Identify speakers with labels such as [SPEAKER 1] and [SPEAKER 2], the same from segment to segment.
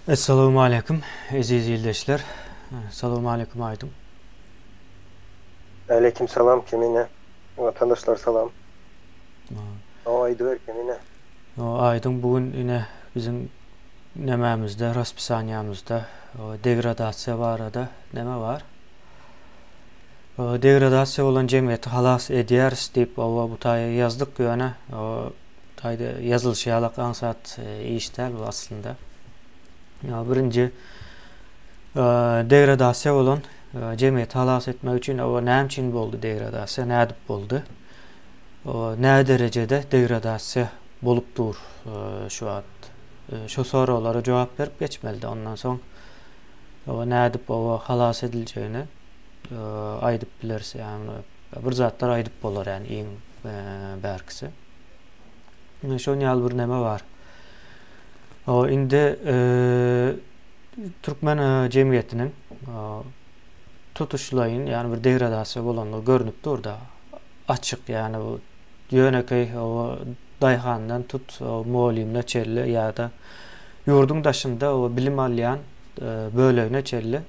[SPEAKER 1] Assalamu alaikum aziz ildeşler. Assalamu alaikum Aydın.
[SPEAKER 2] Aleyküm selam kimine. Vatandaşlar selam. O aydı kimine.
[SPEAKER 1] Aydın bugün yine bizim nememizde, raspisanyamızda degradasiya var da neme var. Degradasiya olan cemiyeti halas ederiz deyip bu tayı yazdık yöne. Tayda yazılışı yalak ansat işler bu aslında. Birinci degradasiya olan cemiyeti halas etmek için näme için boldu degradasiya, nädip boldu? Ne derecede degradasiya bolup dur şu an? Şu sorulara cevap verip geçmeli. Ondan soň nädip halas edileceğini aýdyp bilerse, yani bir zatlar aýdyp bolar, yani iň bärkisi. Şoň ýaly bir neme var. Indi Türkmen cemiyetinin tutuşlayın, yani bir degradasiya bolanlygy görünüp dur da açık, yani bu yönekey o dayhandan tut muallimle çelle ya da yurdun daşında o bilim alýan böleğine çelle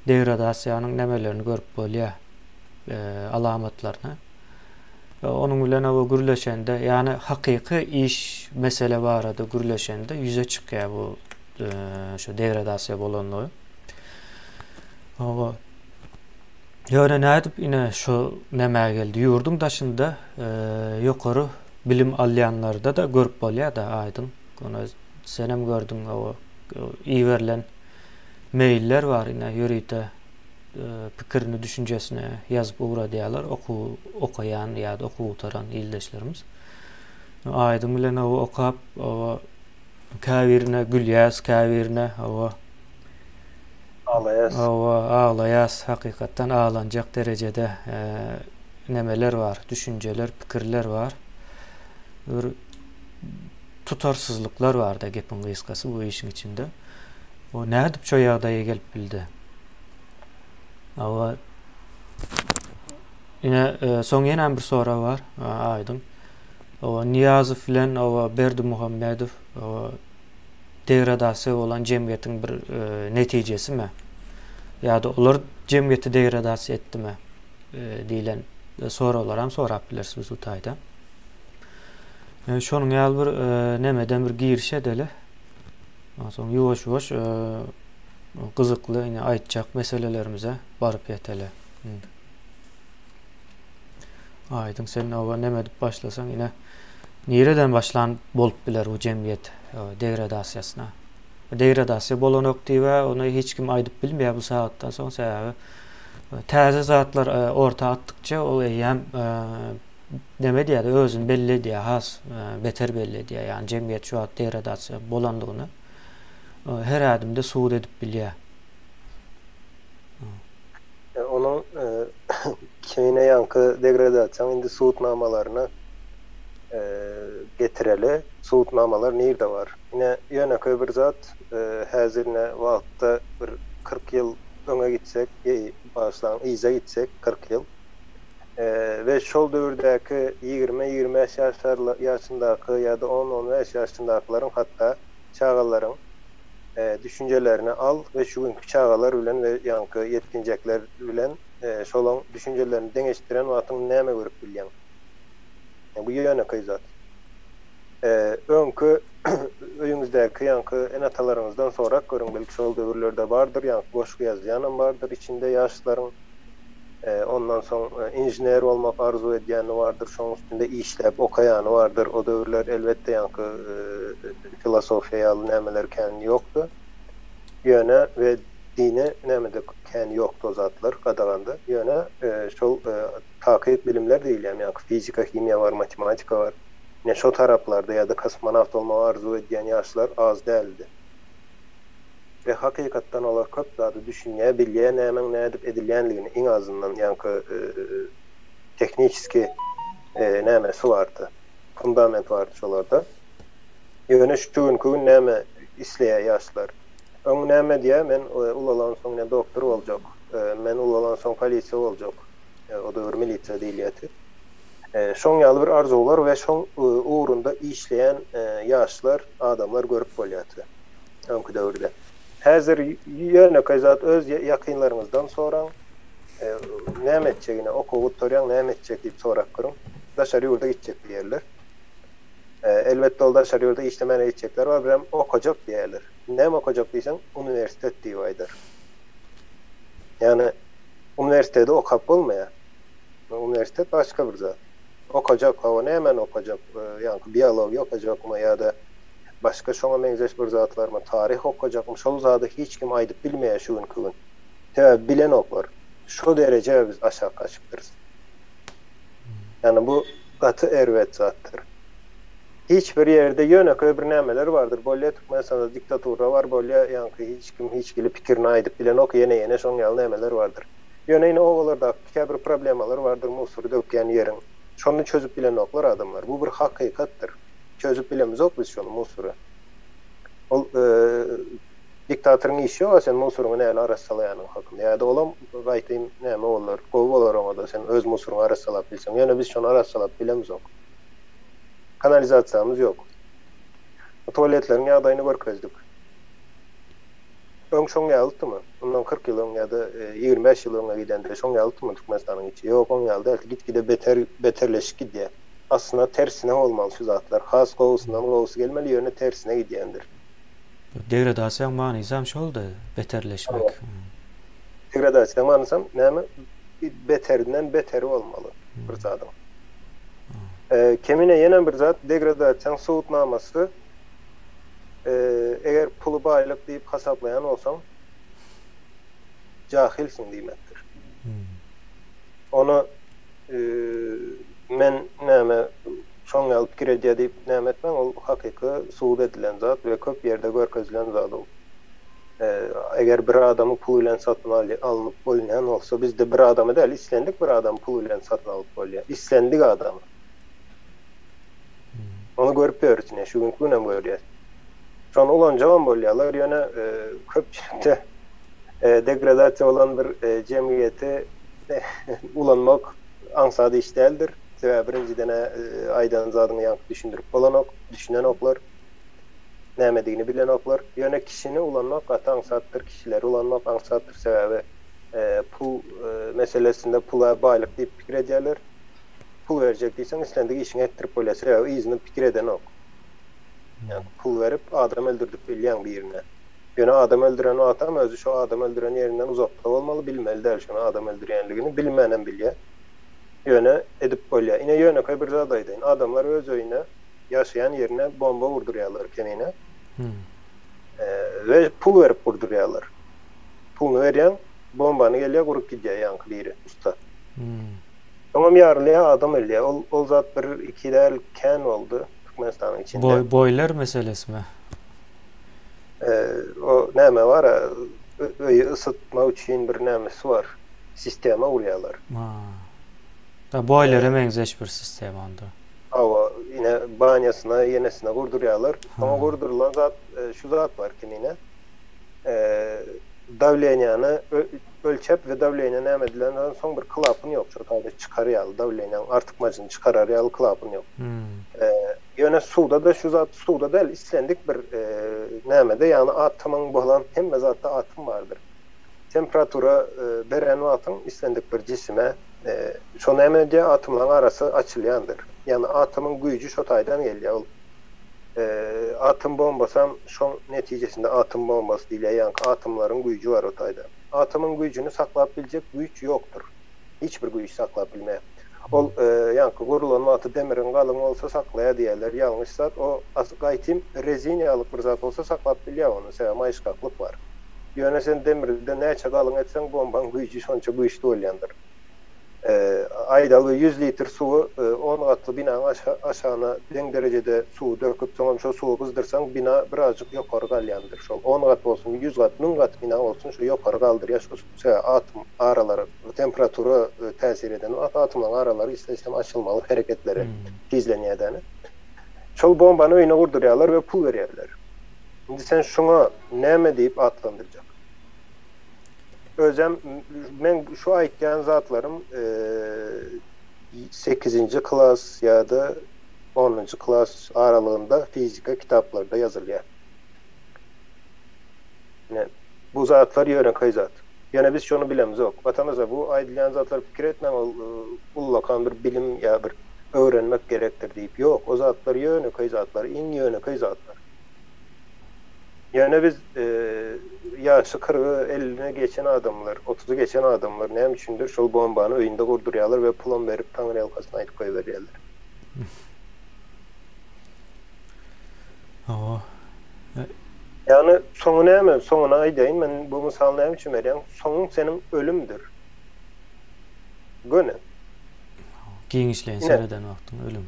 [SPEAKER 1] degradasiýanyň nemelerini görüp bolýar, alamatlaryny. Onun bilen o gürleşende, yani hakyky iş mesele barada gürleşende yüze çykýar bu şu degradasiýa bolanlygy. Ýöne nädip ine şu näme geldi? Yurdun daşında ýokary bilim alýanlarda da görüp bolýar da Aydyn. Onu senem gördüm, o iyi verilen mailler var, ine ýörüýte pikirini, düşünjesini yazıp uğra diýerler, okuyan ýa-da okutaran ildeşlerimiz. Aydyn bilen o okap, o käbirine gülýäs, käbirine ağlayas, hakykatdan ağlanjak derecede nemeler var, düşünceler, pikirler var. Bir tutarsızlıklar var da gepin gıskası bu işin içinde. O nädip şo ýagdaýa gelip bildi? Yine soň ýene bir sora var Aydyn. Niýazow bilen Berdimuhammedow degradasiya bolan cemiyetiň bir netijesimi? Ýa-da olar cemiyeti degradasiya etdimi? Diýilen soralar hem sorap bilersiz bu taýda. Şonuň ýaly bir nemeden bir girişe deli. Soň ýuwaş-ýuwaş gyzykly ýene aýtjak meselelerimize baryp ýeteli. Aydyn, sen neme dip başlasaň ýene nireden başlan bolup biler bu cemiyet degradasiýasyna? Degradasiya bolanok diýip onu hiç kim aýdyp bilmeýär bu saatdan soň, sebäbi täze zatlar orta atdykça o hem neme diýär, özüni belli diýär, has beter belli diýär. Yani cemiyet şu an degradasiya bolanlygyny her adımda suud edip bilýär.
[SPEAKER 2] Onun kimine yankı degradasiýa indi suutnamalaryny getireli. Suutnamalar nerede var? Yine ýöneköy bir zat häzirne wagtda bir 40 ýyl öňe gitsek, başlan iýze gitsek 40 ýyl. Ve şol döwürdäki 20-25 ýaşyndaky ýa-da 10-15 ýaşyndakylaryň, hatda çağalaryň düşüncelerini al ve şu günkü çağalar bilen ve yankı yetkinjekler bilen şolaň düşünjelerini deňeşdiren wagtyň näme görüp bilýän. Bu ýöneköy zat. Öňkü öýüňizdäki yankı enatalaryňyzdan sonra görüň, belki şol döwürlerde bardyr, yankı goşgy ýazýanam bardyr, içinde ýaşlaryň ondan soň injiner bolmak arzu edýäni bardyr, şoň üstünde işläp okaýany bardyr. O döwürler elbetde yankı filosofiýaly nämeler kän ýokdy. Ýöne we dini nämede kän ýokdy o zatlar gadagandy. Ýöne şol takyp bilimler diýilýär, ýa-da fizika, himiýa var, matematika var. Ne şo taraplarda ýa-da kosmonawt bolmagy arzu edýän ýaşlar az däldi. Ve hakykatdan olar köp zady düşünýär, bilýär, nämeň nädip edilýänligini, iň azyndan ýankı tekniski nämesi bardy. Fundament bardy şolarda. Ýöne şu günkü näme isleýär ýaşlar. Öň näme diýär, men ulalan soň doktor boljak, men ulalan soň polisiýa boljak. O döwür milisiýa diýilýär. Şoň ýaly bir arzular we şoň uğrunda işleyen yaşlar, adamlar görüp bolýardy. önkü döwürde. Häzir ýöne zat öz ýakynlaryňyzdan soraň. Näme etjegine okuw tutýan, näme etjek diýip sorak gürüň. Daşary ýurda gitjek diýerler. Elbetde ol daşary ýurda işlemene gitjekler bar, biram okajak diýerler. Näme okajak diýsen, universitet diýip aýdar. Yani üniversitede okap bolmaýar. Üniversitet başka bir zat. Okajak, hawa näme okajak? Yani biyologiýa okajakmy ýa-da başka şoňa meňzeş bir zat barmy? Tarih okajakmy? Şol zady hiç kim aýdyp bilmeýär şu gün. Täze bilen oklar. Şu derece biz aşağı kaçıptırız. Yani bu katı ervet zattır. Hiçbir yerde yönök bir nämeler vardır. Bolýa Türkmenistan'da diktatura var. Bolýa yani hiç kim hiç gili pikirini aýdyp bilen ok yene şoň ýaly nämeler vardır. Ýöne owalarda bir problemalar vardır. Musury dökýän ýeriň. Şonu çözüp bilen oklar adamlar. Bu bir hakykatdyr. Çözüp bilemiz ok biz şonu musury. Ol diktatorun işi o, sen musurunu näle arassalaýanyň hakynda. Ýa-da olam gaýtym näme bolar, gowy bolar onda sen öz musurunu arassalap bilsen. Ýöne biz şonu arassalap bilemiz ok. Kanalizasiýamyz ýok. Tualetleriň ýagdaýyny görkezdik. Öň şoň ýalydymy? Ondan 40 ýyl ýa-da 25 ýyl öňe gidende şoň ýalydymy Türkmenistanyň içi? Ýok, oň ýaly gitgide beterleşik gidýär. Aslında tersine bolmaly şu zatlar. Has gowusundan gowusy gelmeli, ýöne tersine gidýändir.
[SPEAKER 1] Degradasiýa manysam şolda beterleşmek.
[SPEAKER 2] Evet. Degradasiýa manysam näme? Beterinden beteri bolmaly bir zadyň. Kemine ýene bir zat degradasiýaň sowutnamasy eger pulu baýlyk diýip hasaplayan olsaň jahilsiň diýmekdir. Onu men näme şoň ýaly pikir edýär diýip näme etmem, ol hakyky suwut edilen zat we köp ýerde görkezilen zat ol. Eger bir adamy pul bilen satyn alınıp bolýan bolsa, bizde bir adamy däl, islendik bir adam pul bilen satyn alyp bolýar. Islendik adamy. Onu görüp görürsün, şu gün günem görýär. Şonu ulanjagan bolýarlar, ýöne köpçülikde degradasiýa olan bir jemgyýeti ulanmak ansady iş däldir. Sebäbi birinciden aýdan zadyny ýanky düşündirip bolan ok, düşünen oklar, nämedigini bilen oklar. Ýöne kişini ulanmak gaty ansatdyr, kişileri ulanmak ansatdyr. Sebäbi pul meselesinde pula baýlyk diýip pikir edýärler. Pul berjek diýsen, islendik işiňi etdirip bolýar. Sebäbi izni pikir eden ok. Yani pul verip adam öldürdük bilýän bir ýerine. Ýöne adam öldüren o adam özü şu adam öldüren ýerinden uzakda bolmaly, bilmeli däl şonu adam öldürenligini bilmenen bilýär. Ýöne edip bolýar. Ine ýöne bir zat aýdyn. Adamlar öz öýüne, ýaşaýan ýerine bomba vurdurýarlar kemine. Ve pul verip vurdurýarlar. Pulny berýän bombany gelýär gurup gidýär ýanky biri usta. Tamam ýarly adam ölýär. Ol zat bir iki däl kän boldy Türkmenistanyň içinde.
[SPEAKER 1] Boylar meselesi mi?
[SPEAKER 2] O näme var? Öýü ısıtma üçin bir nämesi var. Sistema urýarlar.
[SPEAKER 1] Boylara meňzeş bir sistem onda.
[SPEAKER 2] Awa ine banýasyna, ýenesine gurdurýarlar. Ama gurdurulan zat şu zat var kimine. Davleniýany ölçep we davleniýa näme edilenden soň bir klapyn ýok. Şu taýda çykarýaly davleniýanyň artykmasyny çykararýaly klapyn ýok. Ýöne suwda da şu zat suwda däl islendik bir nämede, ýani atymyň bolan hemme zatda atym bardyr. Temperatura beren atyň islendik bir cisime şo näme atymlaryň arasy açylýandyr. Ýani atymyň güýji şo taýdan gelýär. Atım bombasam şoň netijesinde atım bombasy diýilýär. Ýani atymlaryň güýji var o taýda. Atymyň güýjüni saklap biljek güýç ýokdur. Hiçbir güýç saklap bilmeýär. Ol ýani gurulan atı demirin galyň bolsa saklaýar diýerler. Ýalňyş zat o gaýtym rezinaýalyk bir zat bolsa saklap bilýär onu. Sebäbi maýşgaklyk var. Ýöne sen demirde näçe galyň etseň bombaň güýji şonça güýçli bolýandyr. Aýdaly 100 litr suwu 10 gatly binaň aşagyna deň derejede suw döküp soňam şo suwu gyzdyrsaň bina birazjyk ýokary galýandyr. Şol 10 gat bolsun, 100 gat, 1000 gat bina bolsun şo ýokary galdyrýar. Şo atym aralary, temperatura täsir eden atymlaryň aralary istem açylmaly hereketleri tezlenýärdi. Şol bombany öýüne gurdurýarlar we pul berýärler. Indi sen şoňa näme diýip atlandyrjak? Özüm men şu aýtýan zatlarym 8-nji klass ýa-da 10-njy klass aralygynda fizika kitaplarında ýazylýar. bu zatlar yönekay zat. Yani biz şunu bilemiz yok. Vatandaşa bu aydılyan zatlar fikir etmem ullakan bir bilim ya bir öğrenmek gerektir deyip yok. O zatlar yönekay zatlar, in yönekay zatlar. Yani biz yaşı 40'ı 50'ne geçen adamlar, 30'u geçen adamlar ne üçündür şol bombanı öýünde gurdurýarlar we pulun berip taňry ýalkasyna aýtyp goýberýärler.
[SPEAKER 1] O.
[SPEAKER 2] Yani sonu näme? Soňuna aýdaýyn, men bu misaly näme üçin berýän? Soňuň senin ölümdür. Göne.
[SPEAKER 1] Giňişleýän sereden wagtyň ölüm.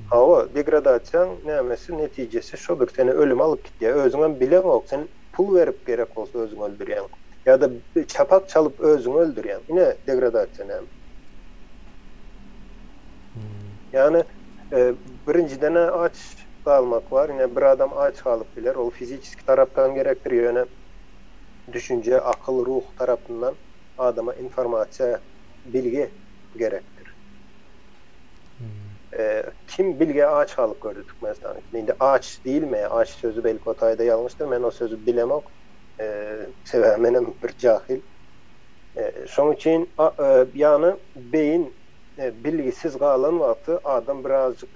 [SPEAKER 2] Hawa degradasiýa nämesi netijesi şodur. Seni ölüme alyp gitýär. Özüňe bilen ok. Sen pul berip gerek bolsa özüňi öldürýän. Ya da çapak çalıp özüňi öldürýän. Ine degradasiýa näme? Yani birinciden aç kalmak var. Yine bir adam aç kalıp biler. O fiziki taraftan gerektir. Yani düşünce, akıl, ruh tarafından adama informasiya, bilgi gerektir. Kim bilge aç kalıp gördük mesela. Şimdi aç değil mi? Aç sözü belki o tayda yanlıştır. Ben o sözü bilemem. Sevemenim bir cahil. Şoň üçin yani beyin bilgisiz galan wagty adam birazcık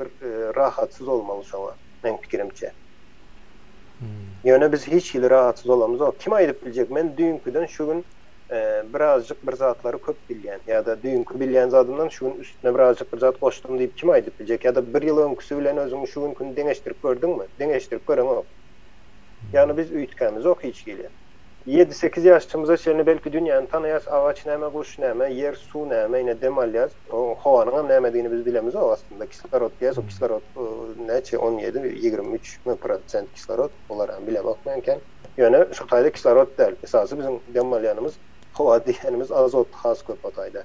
[SPEAKER 2] rahatsız olmaly şoňa. Men pikirimçe. Yani biz hiç ýyly rahatsız olamyz. O kim aýdyp biljek? Men düýünküden şu gün birazcık bir zatlary köp bilýän ya da düýünkü bilýän zadymdan şu gün üstüne birazcık bir zat goşdum diýip kim aýdyp biljek? Ya da bir ýyl öňküsü bilen özüňi şu günkü deňeşdirip gördüňmi? Deňeşdirip göreň ok. Yani biz üýtkämiz ok hiç gelýär. 7-8 yaşımıza şerini belki dünyanın tanıyas, ağaç näme, kuş näme, yer, su näme, ine demalyaz, o howanyň nämediğini biz bilemiz o aslında. Kislorod diýäs, o kislorod näçe 17-23% kislorod, olaram bilemokmanken. Yani şu taýda kislorod däl. Esasy bizim demalyanymız howa diýenimiz azot has köp o taýda.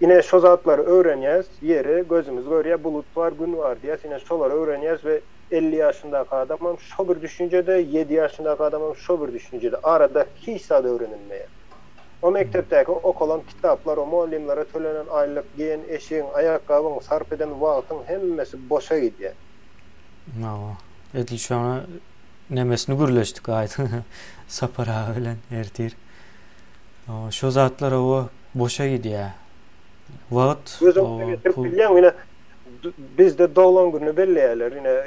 [SPEAKER 2] Ine şu zatlary öwrenýäs, yeri gözümüz görýär, bulut var, gün var diýäs, ine şolary öwrenýäs we 50 yaşındaky adamam şo bir düşünjede, 7 yaşındaky adamam şo bir düşünjede. Arada hiç zat öwrenilmeýär. O mektepdäki okulan kitaplar, o muallimlere tölenen aýlyk, giyen eşiň, ayakkabıň, sarp eden wagtyň hemmesi boşa gidýär.
[SPEAKER 1] Edil şoňa nemesini gürleşdik aýdy. Sapara bilen ertir. Şo zatlar o boşa gidýär. Wagt
[SPEAKER 2] o bilýän bizde doğulan günü belleýärler. Yine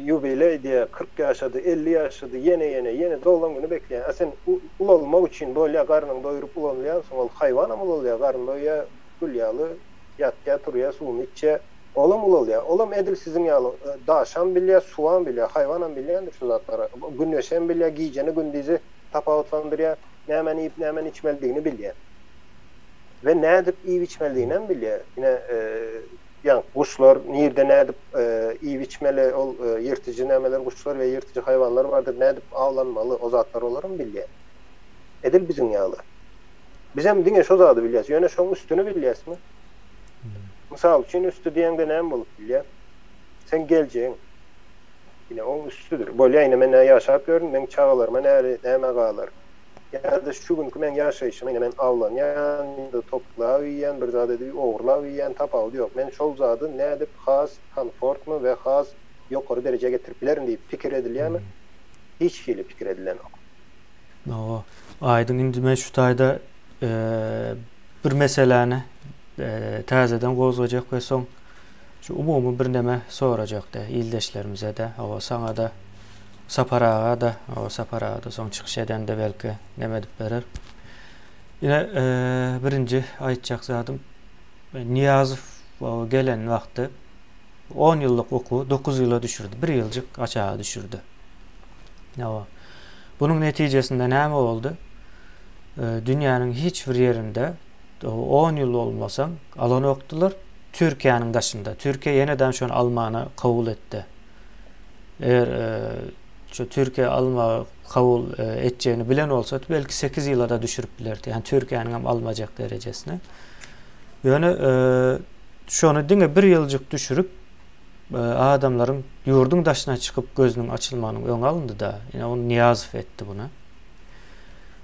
[SPEAKER 2] jubiley diye 40 yaşadı, 50 yaşadı, yeni doğulan günü bekleyen. Sen ulalmak için böyle karnını doyurup ulanlayan sonra hayvan mı ulalıyor? Karnını doyuyor, gülyalı, yatya, turya, suğun içe. Olam ulalıyor. Olam edil sizin yalı. Daşan bilye, suğan bilye, hayvanan bilyeğindir şu zatlara. Güneşen bilye, giyeceğini gündizi tapavutlandırıyor. Nemen yiyip nemen içmeldiğini bilye. Ve ne edip iyi içmeldiğini bilye. Yine yani kuşlar nerede ne edip iyi içmeli ol yırtıcı nemeler kuşlar ve yırtıcı hayvanlar vardır. Ne edip avlanmalı o zatlar olarım bilye. Edil bizim yalı. Bizim dine şu zatı bilyes. Yani şunun üstünü bilyes mi? Misal için üstü diýende näme bolup bilýär? Sen geljek. Yine onun üstüdür. Böyle yine men ýaşap görün, men çağalarma näme galar. Ya da şu günkü men ýaşaýşyma yine men awlanýan, toplap ýan, bir zat edip ogrlap ýan, tapal ýok. Men şol zady nädip has, komfortmy we has ýokary derejege getirip bilerin diýip pikir edilýärmi? Hiç hili pikir edilen ok.
[SPEAKER 1] No, aýdyň indi men şu taýda bir meseleni täzeden gozajak we soň şu umumy bir näme sorajak da ildeşlerimize de, o saňa da saparaga da, o saparaga da soň çykyş eden de belki näme dip berer. Ýine birinji aýtjak zatym Niyazow gelen wagty 10 ýyllyk oku 9 ýyla düşürdi, 1 ýyldyk aşağı düşürdi. Ýa bunun netijesinde näme boldy? Dünýäniň hiç bir ýerinde 10 ýyl bolmasaň alan okdular Türkiýanyň daşynda. Türkiýe ýeneden şonu almany kabul etdi. Eğer şu Türkiýe alma kabul etjegini bilen bolsa belki 8 ýyla da düşürüp bilerdi. Yani Türkiýanyň hem almajak derejesine. Ýöne şonu diňe 1 ýyldyk düşürüp adamlaryň ýurduň daşyna çykyp gözüniň açylmanyň öňe alındy da. Ýene onu Niyazow etdi buna.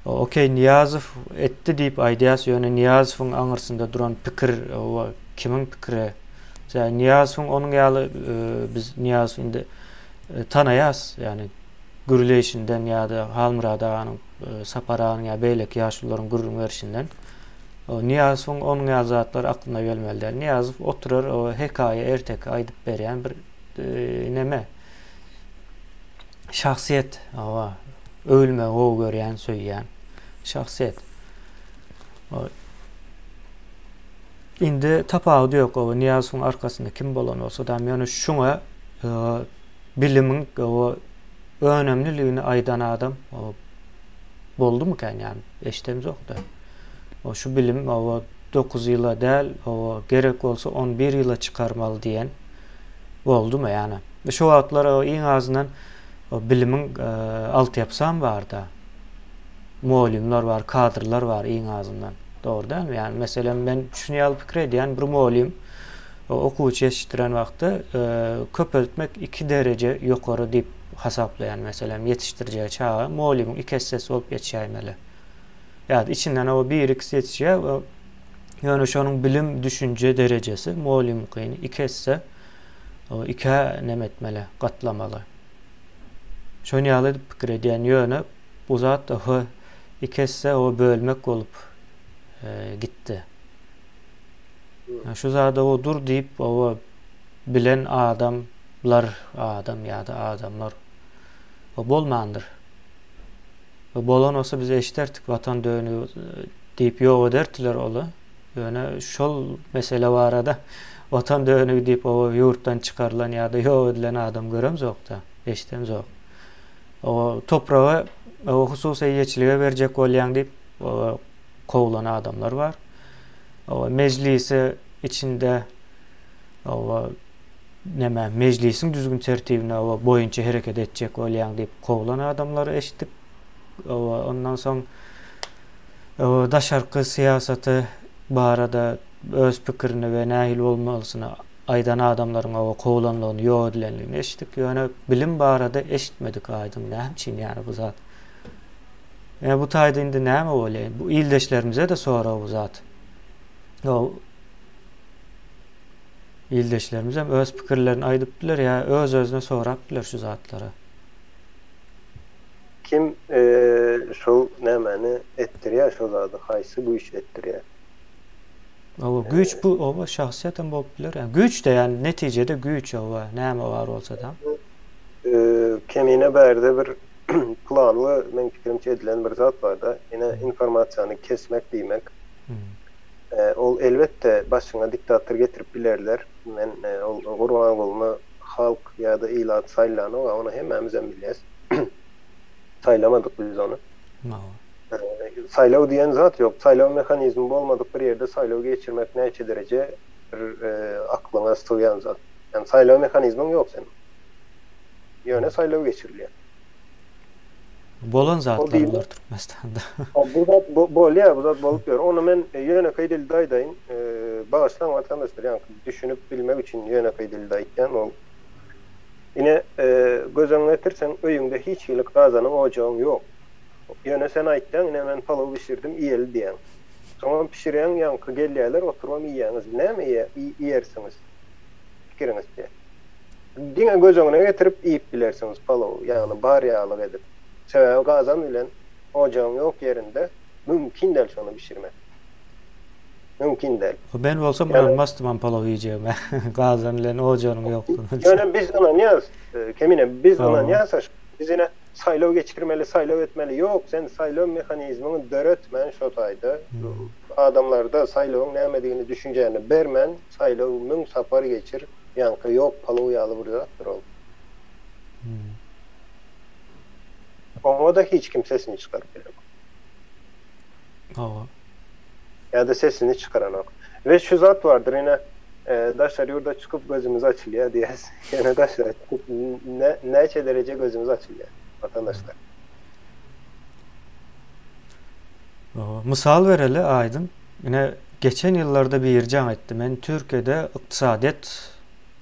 [SPEAKER 1] Okey, Niyazow etdi diýip aýdýas, ýöne Niyazowyň aňyrsynda duran pikir, kimin pikiri? Niyazowyň onuň ýaly biz Niyazow indi tanaýas, yani gürleşinden ya da Halmıradağ'ın Saparağ'ın ya beylek yaşlıların gürrün verişinden Niyaz'ın onun yazatları aklına gelmeliler. Niyaz oturur o hekaye ertek aydıp beren bir neme şahsiyet ava ölme o gören söyleyen şahsiyet. Indi tapağı yok o Niyaz'ın arkasında kim bolan olsa da yani şuna bilimin o önemliliğini aydan adam o boldu mu kan yani eştemiz yok da. O şu bilim o 9 yıla değil o gerek olsa 11 yıla çıkarmalı diyen oldu mu yani. Şu atlara o en azından o bilimin altyapısı var da. Muallimler var, kadrlar var en azından. Doğru değil mi? Yani mesela ben şunu alıp fikir ediyen bir muallim okuvchi yetiştiren vaqtda köpeltmek 2 derece yukarı deyip hesaplayan mesela yetiştireceği çağı muallimin 2 hissesi olup yetişeymeli. Yani içinden o 1-2 yetişiyor. Yani şunun bilim düşünce derecesi muallim kıyını 2 hisse o 2 nemetmeli, katlamalı. Şunu alıp fikir ediyen yönü bu zat o 2 hisse o bölmek olup gitti. Yani şu zada o dur deyip o bilen adamlar ya da adamlar o bolmandır. O bolan olsa bize eşiterdik vatan dönü deyip yok edertiler ola. Yani şol mesele var arada vatan dönü deyip o yurttan çıkarılan ya da yok edilen adam göremiz yok da eşitemiz yok. O toprağı o hususiyetçiliğe verecek olayan deyip o kovulan adamlar var. O meclisi içinde o meclisin düzgün tertibine o boyunca hareket edecek olayan deyip kovulan adamları eşitip ondan sonra daşarkı siyaseti barada öz fikrini ve nahil olmalısını aydan adamların o kovulanlığını yok edilenliğini eşitip yani bilim barada eşitmedik aydın ne için yani bu zat. Yani bu tayda indi ne mi öyle? Bu ildeşlerimize de sonra bu zat. O ildeşlerimiz hem öz fikirlerini aydıptılar ya öz özüne soraptılar şu zatlara.
[SPEAKER 2] Kim şu nemeni ettiriyor şu zatı haysı bu iş ettiriyor.
[SPEAKER 1] O güç bu o şahsiyetten boluplar yani güç de yani neticede güç o neme var olsa da.
[SPEAKER 2] Kemine berde bir planlı men fikrimçe edilen bir zat var da yine informasyonu kesmek demek. Ol elbette başına diktatör getirip bilerler. Men Urban golunu halk ya da ilat saylanı onu hemmemizden biliriz. Saylamadık biz onu. Saylav diyen zat yok. Saylav mekanizmi olmadık bir yerde saylav geçirmek neyce derece aklına sığayan zat. Yani saylav mekanizmin yok senin. Yöne saylav geçiriliyor.
[SPEAKER 1] Bolan zatlar olur Türkmenistan'da.
[SPEAKER 2] Bu zat bolup diyor. Onu men yöne kaydil daydayın bağışlan vatandaşlar yani düşünüp bilmek için yöne kaydil dayken ol. Yine göz önüne getirsen öyünde hiç yıllık kazanım ocağın yok. Yöne sen ayttan yine ben palavı pişirdim iyeli diyen. Sonra pişiren yankı gelyeler oturmam yiyeniz. Ne mi yersiniz? Fikiriniz diye. Dine göz önüne getirip yiyip bilersiniz palavı. Yani bar yağlı edip. Sebebi kazan ile ocağın yok yerinde mümkün değil şunu pişirmek. Mümkün değil.
[SPEAKER 1] Ben olsam inanmazdım palavı yiyeceğim. Kazan ile ocağım yok.
[SPEAKER 2] Yani biz ona niyaz Kemine biz ona niyaz biz yine saylav geçirmeli, saylav etmeli. Yok sen saylav mekanizmini döretmen şotayda. Adamlarda saylavın ne emediğini düşüneceğini bermen saylavın saparı geçir. Yankı yok palavı yağlı buradadır oldu. Ona da hiç kim sesini çıkarmıyor. Ya da sesini çıkaran yok. Ve şu zat vardır yine daşlar yurda çıkıp gözümüz açılıyor diye. Yine daşlar çıkıp nece derece gözümüz açılıyor vatandaşlar.
[SPEAKER 1] Misal vereli Aydın. Yine geçen yıllarda bir ircan ettim. Ben Türkiye'de iktisadiyet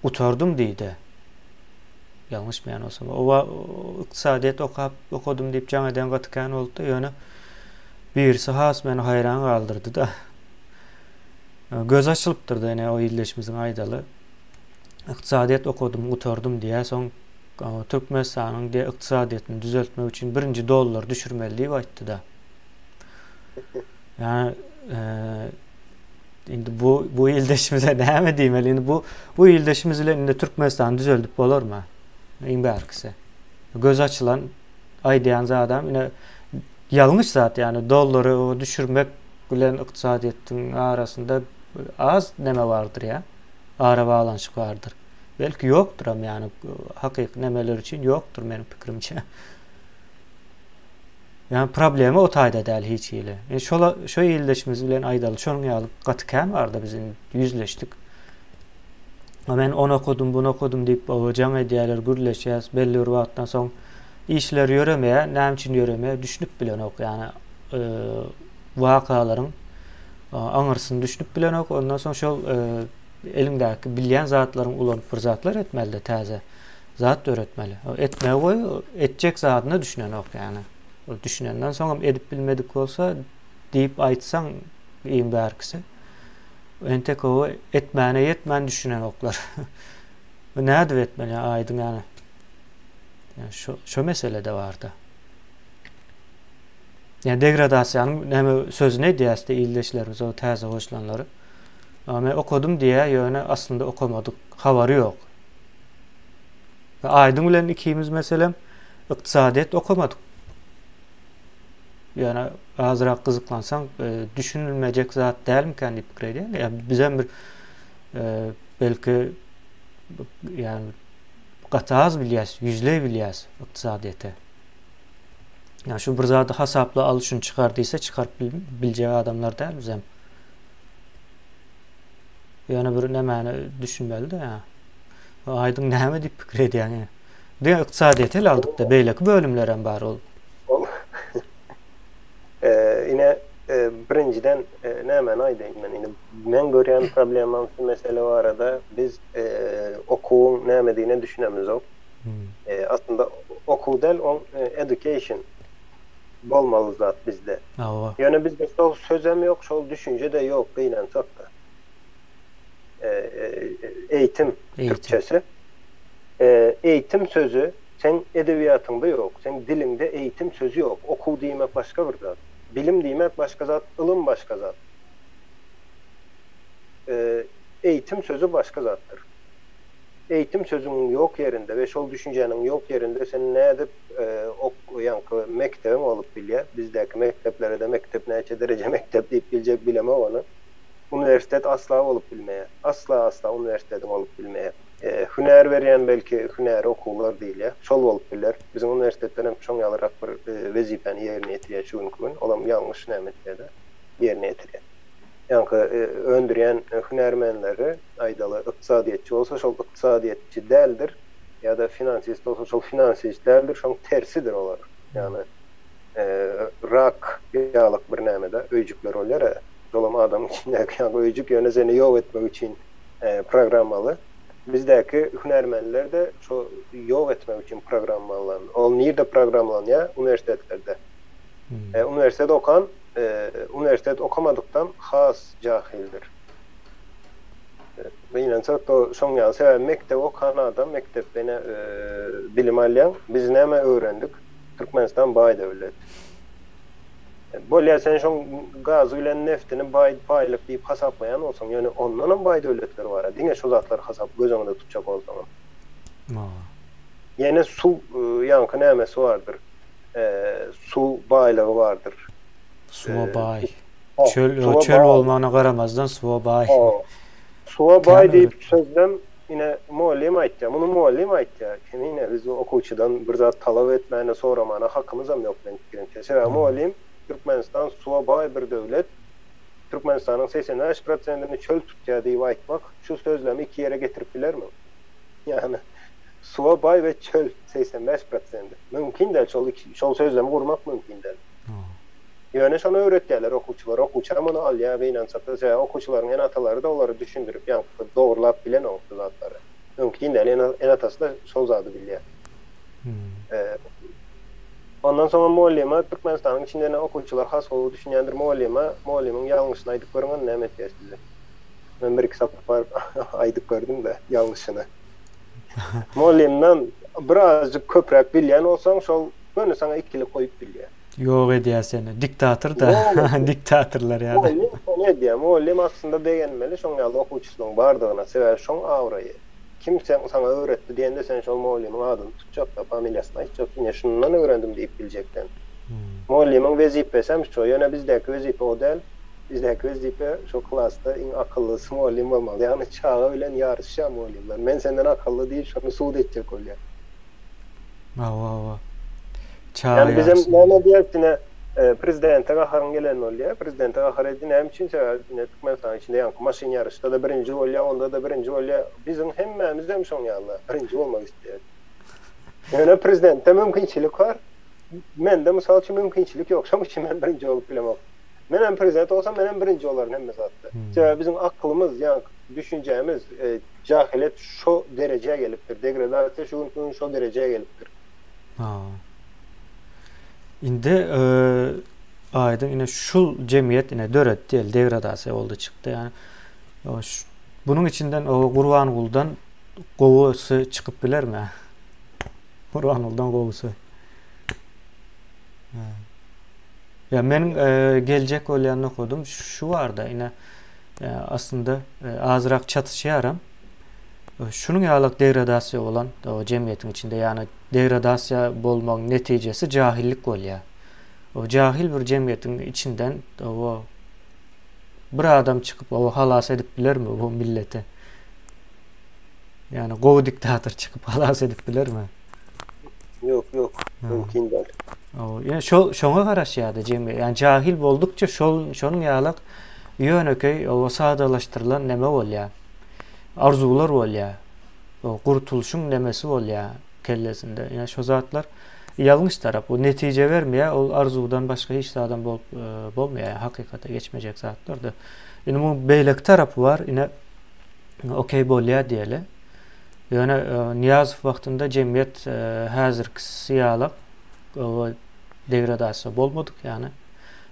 [SPEAKER 1] utordum deydi. Yanlış mı yani o zaman? O iktisadiyet okudum deyip can eden katıkan oldu da yani birisi has beni hayran kaldırdı da göz açılıptır da yani o illeşimizin aydalı iktisadiyet okudum, utordum diye son Türkmenistan'ın de iqtisadiyetini düzeltmek için birinci dollar düşürmeli diýip aýtdy da. Yani indi bu ildeşimize näme diýmeli? Indi bu ildeşimiz ile indi Türkmenistan düzeldip bolarmy? Iň bärkisi. Göz açılan aýdýan adam ine ýalňyş zat, yani dollary düşürmek bilen iqtisadiýetiň arasynda az näme bardyr ya? Ara bağlanşyk bardyr. Belki yoktur ama yani hakyky nemeler için yoktur benim pikirimçe. Yani problemi o taýda däl hiç ile. Şo ildeşimiz bilen aýdaly şonuň ýaly gatykän bardy bizim yüzleşdik. Men onu okudum, bunu okudum diýip o jaň edýärler gürleşýär, belli bir wagtdan soň işler ýöremeýär, näme üçin ýöremeýär düşünüp bilen ok, yani wakalaryň aňyrsyny düşünüp bilen ok, ondan soň şol elindäki bilýän zatlaryň ulanyp bir zatlar etmeli, täze zat öğretmeli. Etmeye goý, etjek zatyny düşünen ok yani. O düşünenden soň edip bilmedik bolsa diýip aýtsaň iň bärkisi. Entek o etmäne yetmän düşünen oklar. Näde etmeli aýdyň yani. Yani şo mesele de bardy. Yani degradasiýanyň näme sözüne diýäsde ildeşlerimiz o täze hoşlanlary. Ama okudum diye yani aslında okumadık. Habari yok. Aydın bilen ikimiz mesela iktisadiyet okumadık. Yani azırak kızıklansan düşünülmeyecek zat değil mi kendi fikri? Yani bize bir belki yani katağız bilyas, yüzley bilyas iktisadiyete. Yani şu bir zatı hasapla alışın çıkardıysa çıkarıp bileceği adamlar değil bizim. Yani bir nämäni düşünmeli de ya. Aydın näme diýip pikir edýär yani. Diýe iqtisadiýet el aldyk da beýleki bölümlerem bar ol.
[SPEAKER 2] Ine birinciden nämen aýdym men. Men görýän problemim şu mesele barada biz okuwun näme diýine düşünemiz ok. Aslında okuw del on education bolmaly zat bizde. Yani bizde şol sözem yok, şol düşünce de yok beýlen çakda. Eğitim Türkçesi. Eğitim sözü sen edebiyatında yok. Sen dilinde eğitim sözü yok. Okuw diýmek başka bir zat. Bilim diýmek başka zat, ilim başka zat. Eğitim sözü başka zattır. Eğitim sözünün yok yerinde ve şol düşüncenin yok yerinde sen ne edip yankı mektebim olup bilýär. Bizdeki mekteplere de mektep näçe derece mektep diýip biljek bileme onu. Üniversitet asla olup bilmeýär. Asla üniversitetiň olup bilmeýär. Hüner berýän belki hüner okuwlar diýilýär. Şol bolup biler. Bizim üniversitetden hem çoň ýalyrak bir wezipeni ýerine ýetirýär şu mümkin. Olam ýalňyş nämetde ýerine ýetirýär. Ýa-ni öndürýän hünermenleri aýdaly iqtisadiýetçi bolsa şol iqtisadiýetçi däldir ýa-da finansist bolsa şol finansist däldir. Şoň tersidir olar. Ýani rak ýalyk bir nämede öýjükler bolýar. Olam adam içindeki öýjük ýöne seni ýok etmek için programmaly. Bizdeki hünermenler de şu ýok etmek için programmalan. Ol nirde programlanýar? Üniversitetlerde. Üniversitede okan, üniversitet okamadykdan has jahildir. Beýlen çatda şoň ýaly sebäbi mektep okan adam, mektepde bilim alýan, biz näme öwrendik? Türkmenistan baý döwlet. Bolýar sen şoň gaz bilen neftini baýlyk diýip hasaplayan bolsaň, ýöne ondan baý döwletler bar. Diňe şu zatlar hasap göz öňünde tutjak bolsaň. Ýene su ýanky nämesi bardyr. Su baýlygy bardyr.
[SPEAKER 1] Suwa baý. Çöl bolmagyna garamazdan suwa baý.
[SPEAKER 2] Suwa baý diýip sözlem ine muallim aýtdy. Muny muallim aýtdy. Ine biz okuwçydan bir zat talap etmäne soramana hakkymyz hem ýok men pikirimçe. Sebäbi muallim Türkmenistan suwa baý bir döwlet. Türkmenistanyň 85%-ni çöl tutýar diýip aýtmak şu sözlemi iki ýere getirip bilermi? Yani suwa baý we çöl 85%. Mümkin däl şol sözlemi gurmak mümkin däl. Ýöne şonu öwretýärler okuwçylar. Okuwçy muny alýar beýlen çatda okuwçylaryň en atalary da olary düşündirip, ýa-ni dogurlap bilen o zatlary. Mümkin däl en atasy da şol zady bilýär. Ondan sonra muallima Türkmenistan'ın içinde ne okuwçylar has bolup düşünýändir muallimiň ýalňyşyny aýdyp görüňen näme etýär size? Men bir iki sapar aýdyp gördüm de ýalňyşyny. Muallimden birazcık köprek bilýän olsaň şol göni sana ikili koyup bilýär.
[SPEAKER 1] Yok ediyor seni. Diktatör da. Diktatörler ya da.
[SPEAKER 2] Ne diýem? Muallim aslında beğenmeli şoň ýaly okuwçysynyň bardygyna sebäp şoň awraýy. Kim sana öğretti diýende sen şol muallimiň adyny tutjak da familiýasyny aýtjak. Ine şundan öwrendim diýip biljekden. Muallimiň wezipesi hem şo. Ýöne bizdäki wezipe o däl. Bizdäki wezipe şo klasda iň akıllysy muallim bolmaly. Ýani çağa bilen ýarışýan muallimler. Men senden akıllı diýip şonu suud etjek bolýar.
[SPEAKER 1] Wa.
[SPEAKER 2] Yani bizim näme diýetine prezidente gaharyn gelen bolýar. Prezidente gahar edin hem için sebäp Türkmenistan içinde ýa-ni maşyn ýarışda da birinji bolýar, onda da birinji bolýar. Bizim hemmemiz hem şoň ýaly birinji bolmak isleýär. Ýöne prezidentde mümkinçilik bar. Mende mysal üçin mümkinçilik ýok. Şoň üçin men birinji bolup bilemok. Men hem prezident bolsam men hem birinji bolaryn hemme zatda. Sebäp bizim aklymız, ýa düşünjemiz, jahilet şo derejeye gelipdir. Degradasiýa şo derejeye gelipdir.
[SPEAKER 1] Indi aydın yine şul cemiyet yine döret değil degradasiya oldu çıktı yani bunun içinden o Gurbanguly'dan gowy çıkıp biler mi? Gurbanguly'dan gowy. Ya men gelecek olyanını okudum şu vardı yine aslında azırak çatışýaram. Şunun ýalyk degradasiya olan o cemiyetin içinde yani degradasiya bolmak neticesi cahillik bolýar. O cahil bir cemiyetin içinden o bir adam çıkıp o halas edip biler mi bu millete? Yani gowy diktatör çıkıp halas edip biler mi?
[SPEAKER 2] Yok. Mümkin değil.
[SPEAKER 1] O yani şoňa garaşýardy cemiyet. Yani cahil boldukça şonuň ýalyk ýöneköy o sadalaşdyrylan neme bolýar? Arzular bolýar. O gurtuluşun nemesi bolýar kellesinde. Yani şo zatlar ýalňyş tarap. O netije bermeýär. O arzudan başga hiç adam bolmaýar. Hakykata geçmejek zatlardy. Ýani bu beýlek tarapy var. Ine okey bolýar diýeli. Ýöne Niýazow wagtynda jemgyýet häzirkisi ýalyk o degradasiýa bolmadyk ýani.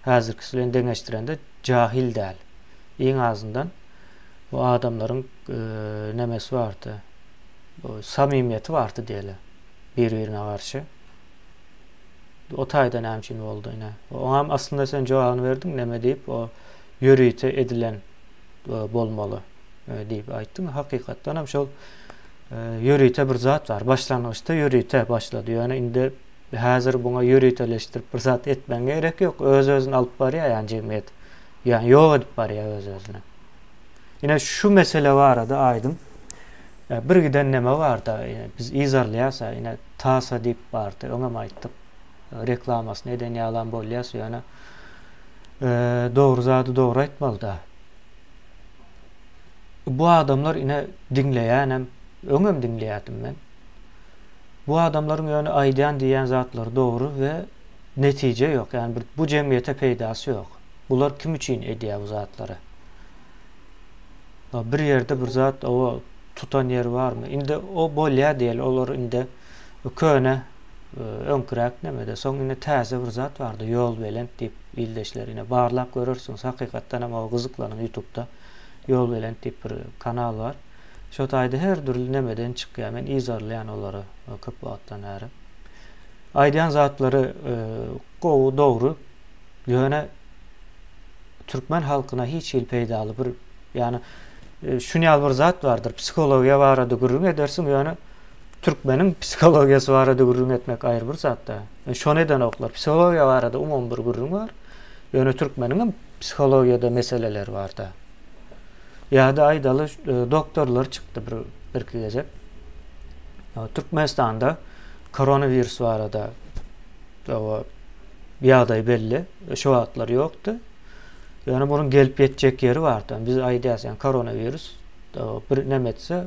[SPEAKER 1] Häzirkisi bilen deňeşdirende jahil däl. Iň azyndan o adamların nemesi vardı. O samimiyeti vardı diyelim. Birbirine karşı. O tayda nämçin oldu yine. O hem aslında sen cevabını verdin neme deyip o yürüyte edilen bolmalı deyip aýtdyň. Hakykatdan hem şol yürüyte bir zat var. Başlangıçta yürüyte başladı. Yani indi häzir buna yürüyteleştirip bir zat etmen gerek yok. Öz-özüni alıp barýar yani cemiyet. Yani ýok edip barýar öz-özüne. Yine şu mesele var da aydın. Bir giden neme var da biz izarlayasa yine tasa deyip bardy. Ona aýtdyk. Reklamasy neden ýalan bolýasa ýana doğru zady doğru aýtmaly da. Bu adamlar yine dinleýän hem öňem dinleýärdim men. Bu adamlaryň ýöne aýdýan diýen zatlar doğru we netije ýok. Yani bu jemgyýete peýdasy ýok. Bular kim üçin edýär bu zatlary? Bir yerde bir zat o tutan yer var mı? Indi o bolýar diýel, olar indi köne öňkirek nemede soň indi täze bir zat bardy. Ýol belent diýip ildeşlerine barlap görürsüňiz. Hakykatdan hem o gyzyklanyň YouTube'da Ýol belent diýip bir kanal var. Şo taýda her türlü nemeden çykýar. Men izarlaýan olary köp wagtdan bäri. Aýdýan zatlary gowy dogry ýöne Türkmen halkyna hiç il peýdaly bir yani şunu bir zat vardır. Psikologiya barada gurrun edersin. Yani Türkmenin psikologiyası barada gurrun etmek ayrı bir zat da. Şo neden oklar? Psikologiya barada umum bir gurrun var. Yani Türkmenin psikologiyada meseleler var da. Ya da aydalı doktorlar çıktı bir gece. Türkmenistan'da koronavirüs var da. Ýagdaý belli. Şo atlar yoktu. Yani bunun gelip yetecek yeri vardı. Biz aýdýas yani koronavirüs bir nemetse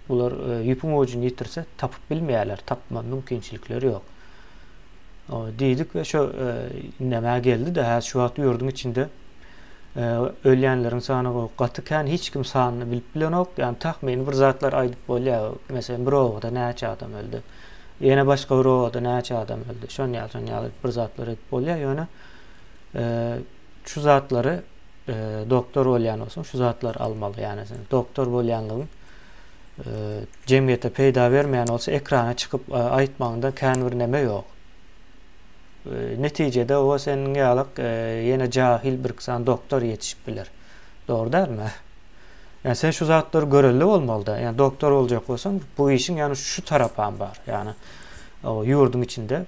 [SPEAKER 1] bular ýüpüň ucunu ýitirse tapıp bilmeýärler. Tapma mümkinçilikleri ýok. Diýdik we şo neme geldi de şu wagt ýurdun içinde ölýänleriň sany gatykän hiç kim sanyny bilip bilenok. Yani tahmin bir zatlar aýdyp bolýar. Mesela bir owada näçe adam öldü. Ýene başga bir owada näçe adam öldü. Şon ýaly bir zatlar aýdyp bolýar. Ýöne şu zatları doktor bolýan olsun, şu zatlar almalı yani. Doktor bolýanlygyň Cemiyete peyda vermeyen olsa ekrana çıkıp aytmağında kän bir neme yok. Neticede o senin ýalyk yine cahil bir kısan doktor yetişip bilir. Doğru der mi? Yani sen şu zatları görelli olmalı da. Yani doktor olacak olsan bu işin yani şu tarafan var. Yani o yurdun içinde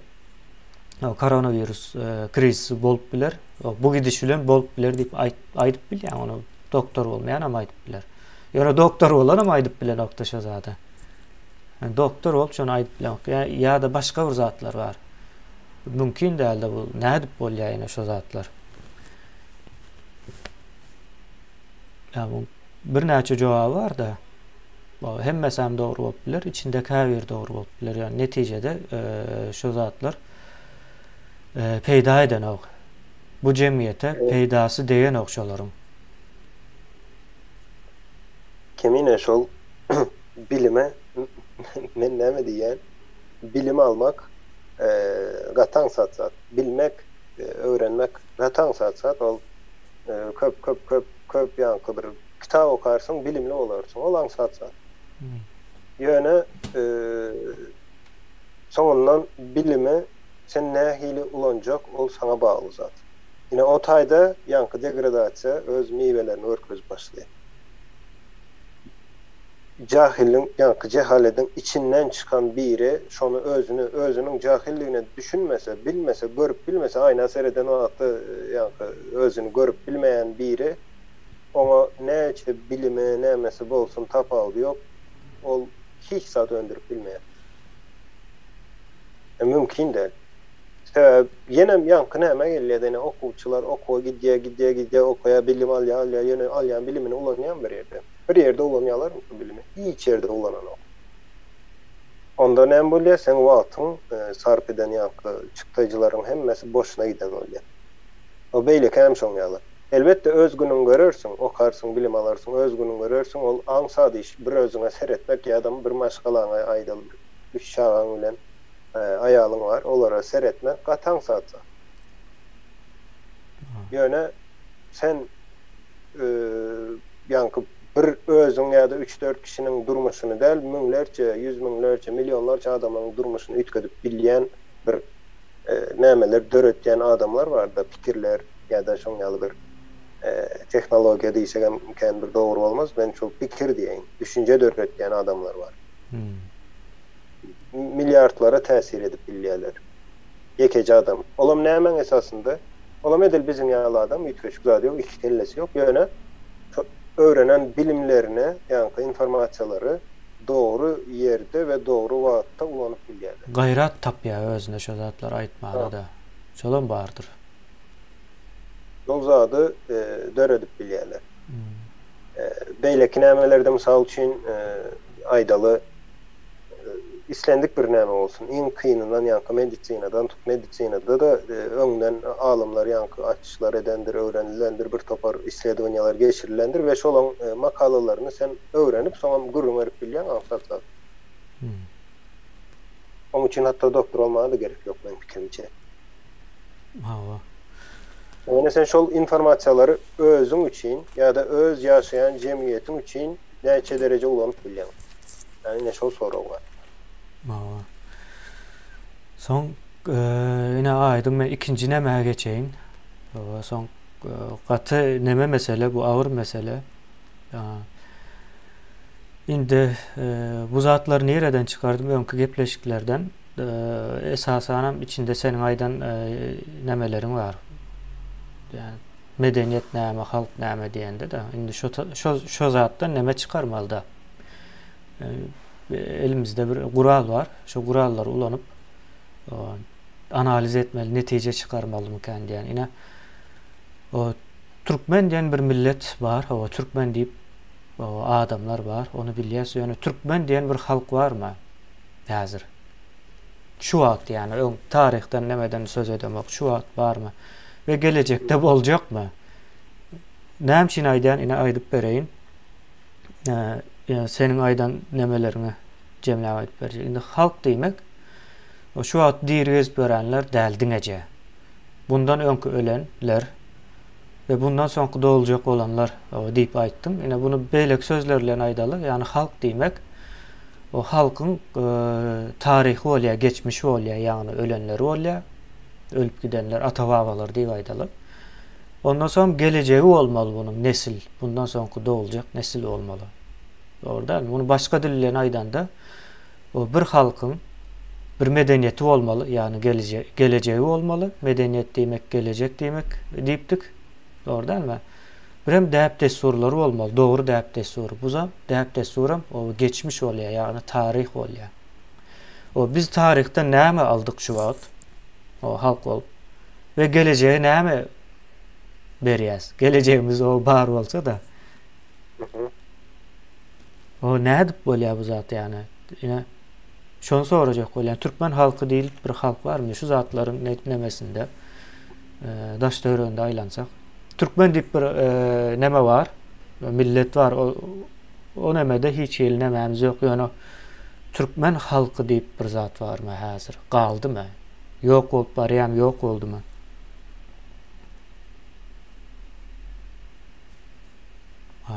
[SPEAKER 1] o koronavirüs krizisi bolup biler. Bu gidiş bilen bolup biler deyip aydıp bil yani onu doktor olmayan ama aydıp biler. Yani doktor olan ama aydıp bilen noktaşa zaten. Yani doktor olup şunu aydıp bilen ya da başka bir zatlar var. Mümkün değil de bu. Ne edip bol yine şu zatlar. Ya bu bir näçe jogabı var da hemmesem doğru bolup biler, içindeki her bir doğru bolup biler. Yani neticede şu zatlar peyda eden ok. Bu cemiyete peydası diyen okşalarım.
[SPEAKER 2] Kemine şol bilime ne diyen bilim almak gatan satsat, bilmek, öğrenmek gatan satsat ol köp yankı bir kitap okarsın, bilimli olarsın. Olan satsat. Yöne sonundan bilimi sen ne hili ulanacak ol sana bağlı zat. Yine o tayda yankı degradasiya öz meyvelerini örköz başlıyor. Cahilin, yankı cehaledin içinden çıkan biri şonu özünün cahilliğine düşünmese, bilmese, görüp bilmese ayna sereden o atı yankı özünü görüp bilmeyen biri ona ne işte bilimi ne mesi bolsun tapalı yok ol hiç saat döndürüp bilmeyen. Mümkün değil. İşte yine yankı neme geliyor yani okuvçular okuğa gidiyor okuya bilim alyan bilimini ulanyan bir yerde. Bir yerde ulanyalar mı bilimi? Hiç yerde ulanan o. Onda ne böyle sen vaatın sarp eden yankı çıktaycıların hemmesi boşuna giden oluyor. O beylik hem sonyalar. Elbette özgünün görürsün, okarsın, bilim alarsın, özgünün görürsün, ol ansad iş, bir özüne seyretmek ya adam bir maşgalana aydalı, üç şağan bilen ayalın var, olara seyretmek, katan satsa. Yani sen yankı bir özün ya da 3-4 kişinin durmuşunu değil, minlerce, yüz minlerce, milyonlarca adamın durmuşunu ütkedip bilyen bir nemeler döretyen adamlar var da fikirler ya da şonyalı bir teknolojiya değilse bir doğru olmaz. Ben çok fikir diyeyim. Düşünce döretyen adamlar var. Milyardlara tesir edip bilyeler. Yekeci adam. Olam ne hemen esasında? Olam edil bizim yağlı adam. Ütkeşik zaten yok. İki kellesi yok. Yani öğrenen bilimlerini, yani informasiyaları doğru yerde ve doğru vaatta ulanıp bilyeler.
[SPEAKER 1] Gayrat tap ya özüne şu zatlar aytmalı da. Şolan bardır.
[SPEAKER 2] Yol zadı döredip bilyeler. Beyleki nemelerde misal için aydalı islendik bir neme olsun. En kıyınından yankı medisinadan tut medisinada da önden alımlar yankı açışlar edendir, öğrenilendir, bir topar isledonyalar geçirilendir ve şolan makalalarını sen öğrenip sonra gurrum verip bilyen ansatlar. Onun için hatta doktor olmaya da gerek yok benim fikrimce. Yani sen şol informasiyaları özün için ya da öz yaşayan cemiyetin için neçe derece ulanıp bilyen. Yani ne şol soru var.
[SPEAKER 1] Son yine aydım ben ikinci nemeye geçeyim. Son katı neme mesele bu ağır mesele. Şimdi bu zatları nereden çıkardım? Önkü gepleşiklerden esasen içinde senin aydan nemelerin var. Yani medeniyet neme, halk neme diyende de şimdi şu zattan neme çıkarmalı da. Elimizde bir kural var. Şu kuralları ulanıp analiz etmeli, netice çıkarmalı mı kendi yani. Yine o Türkmen diyen bir millet var. O Türkmen deyip o adamlar var. Onu biliyoruz. Yani Türkmen diyen bir halk var mı? Hazır. Şu vakit yani tarihten nemeden söz edemek şu vakit var mı? Ve gelecekte olacak mı? Ne için aydan yine aydıp vereyim. Yani senin aydan nemelerini cemlamayıp verecek. Şimdi halk demek o şu an diriz görenler deldiğince. Bundan önkü ölenler ve bundan sonraki da olacak olanlar deyip ayttım. Yine bunu beylek sözlerle aydalı. Yani halk demek o halkın tarihi olya, geçmişi olya, yani ölenleri olya, ölüp gidenler, ata-babalar diýip aýdalar. Ondan sonra geleceği olmalı bunun, nesil. Bundan sonraki doğulacak nesil olmalı. Doğru değil mi? Bunu başka dillerine aydanda o bir halkın bir medeniyeti olmalı. Yani geleceği olmalı. Medeniyet demek, gelecek demek deyipdik. Doğru değil mi? Bir hem däp desturları olmalı. Doğru däp desturu. Bu zam däp desturam o geçmiş olya, yani tarih olya. O biz tarihte näme aldık şu wagt? O halk olup ve geleceğe näme berýäs? Geleceğimiz o bar bolsa da o nädip bolýar bu zat, yani? Ine şonu sorajak bolýan. Türkmen halky diýilip bir halk barmy? Şu zatlaryň nemesinde daş döwründe aýlansak. Türkmen diýip bir neme var? Millet var. O nemede hiç ýyl nemämiz ýok. Ýöne Türkmen halky diýip bir zat barmy häzir? Galdymy? Ýok bolup barýam, ýok boldumy?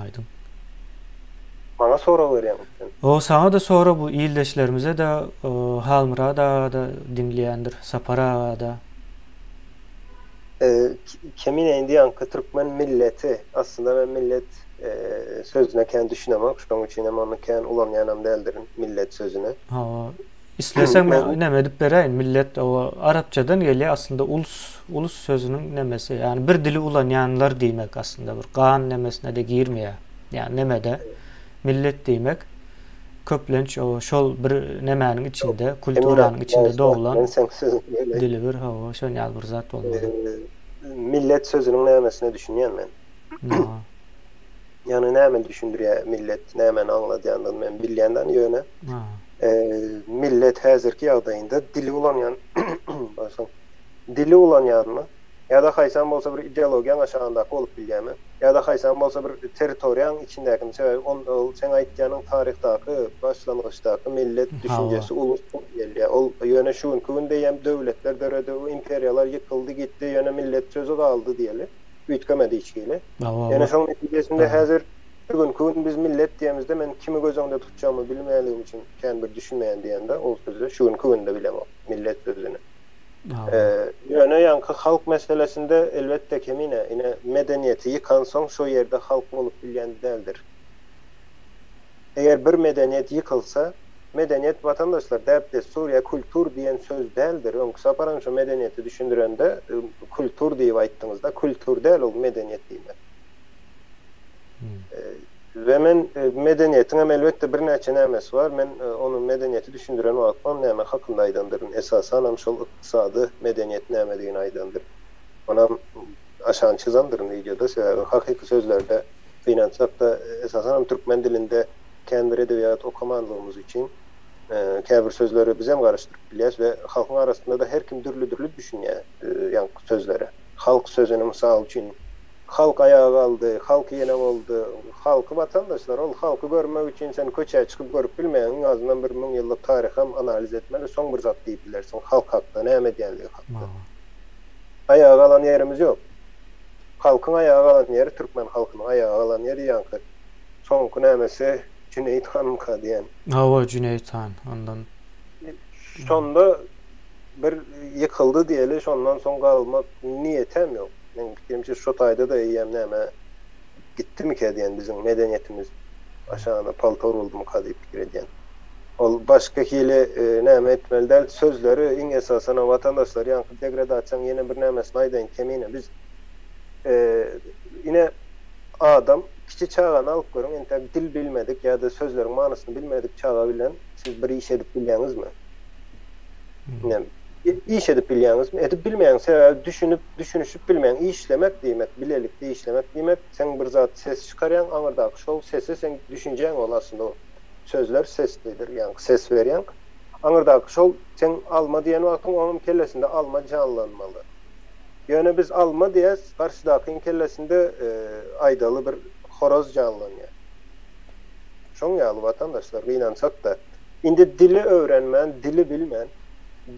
[SPEAKER 1] Aydın.
[SPEAKER 2] Bana sonra verýän.
[SPEAKER 1] O sana da sonra bu ýyldaşlarymyza da, Halmyra da dinleýändir, Sapara da.
[SPEAKER 2] Kemin endi yankı Türkmen milleti. Aslında ben millet sözüne kendi düşünemem. Şoň üçin hem onu kendi ulan yanam däldirin millet sözüne.
[SPEAKER 1] Ha, islesem näme edip bereýin? Millet o Arapçadan gelýär, aslında ulus sözünün nemesi. Yani bir dili ulan ýanlar diýmek aslında, bir gan nemesine de girmeýär. Yani nemede millet diýmek köplenç o şol bir nemäniň içinde, kulturanyň içinde doğulan dili bir şol ýaly bir zat bolmaly.
[SPEAKER 2] Millet sözünün nämesine düşünýän men. Yani näme düşündirýär millet, näme anladýandyny men bilýändan ýöne. Millet häzirki ýagdaýynda dili ulan ýan dili ulan ýanmy ya da haýsam bolsa bir ideologiýaň aşaňyndaky bolup bilýärmi? Ya da haýsam bolsa bir territoriýaň içindäki, sen aýtýanyň tarihdaky, başlangyçdaky millet düşünjesi ulus gelýär. Ol ýöne şu günde hem döwletler döredi, imperiýalar ýykyldy gitdi, ýöne millet sözü galdy diýeli. Üýtgemedi hiçkili. Ýöne şoň netijesinde häzir bugün biz millet diýemizde men kimi göz öňünde tutjamy bilmeýänligim üçin kendi bir düşünmeýän diýende ol sözü şu günde bilemok millet sözüni. Ýöne ýanky halk meselesinde elbetde kemine ine medeniyeti ýykan soň şo ýerde halk bolup bilýän däldir. Eger bir medeniyet ýykylsa, medeniyet vatandaşlar däpde Suriýa kultur diýen söz däldir. Öňkü saparan şu medeniyeti düşündirende kultur diýip aýtdyňyzda, kultur däl ol medeniyet diýmek. Ve men medeniyetiň hem elbetde bir näçe nämesi var. Men onu medeniyeti düşündiren wagtdan näme hakynda aýdandyryn. Esasan hem şol ykdysady medeniyet näme diýen aýdandyr. Ona aşan çizandyryn diýildi. Hakyky sözlerde finansak da esasan hem türkmen dilinde kendi edebiyat okumanlığımız için käbir sözleri biz hem garaşdyryp bilýäs we halkyň arasynda da her kim dürli düşünýär ýa sözlere. Halk sözüni mysal üçin halk ayağa kaldı, halk yene oldu, halkı vatandaşlar, ol halkı görmek için sen köçeye çıkıp görüp bilmeyen, azından bir 1000 yıllık tarih hem analiz etmeli, son bir zat deyip bilirsin, halk hakkında, näme diýenligi hakkında. Ayağa kalan yerimiz yok. Halkın ayağa kalan yeri, Türkmen halkının ayağa kalan yeri yankı. Sonku nämesi Cüneyt Hanımka diýen.
[SPEAKER 1] Hava Cüneyt Han, ondan.
[SPEAKER 2] Sonda bir yıkıldı diýeli, ondan son kalmak niyetem yok. Men fikrimçe şu taýda da iýem näme gitti mi diýen bizim medeniyetimiz aşağıda paltar oldu mu diýip pikir edýän. Ol başka hili näme etmeli däl sözleri iň esasana vatandaşlar ýanky degradasiýaň ýene bir nämesini aýdaýyn kemine biz ine adam kiçi çağan alıp görün entek dil bilmedik ya da sözlerin manasyny bilmedik çağa bilen siz bir iş edip bilýäňizmi? Yani iş edip bilýäňizmi? Edip bilmeýän sebäbi düşünüşüp bilmeýän işlemek diýmek, bilelikde işlemek diýmek. Sen bir zat ses çykarýan, aňyrdaky şol sesi sen düşünjeň ol aslında o sözler seslidir, ýani ses berýän. Aňyrdaky şol sen alma diýen wagtyň onun kellesinde alma canlanmaly. Ýöne biz alma diýäs, garşydakyň kellesinde aýdaly bir horoz canlanýar. Şoň ýaly vatandaşlar gynansak da indi dili öwrenmän, dili bilmän,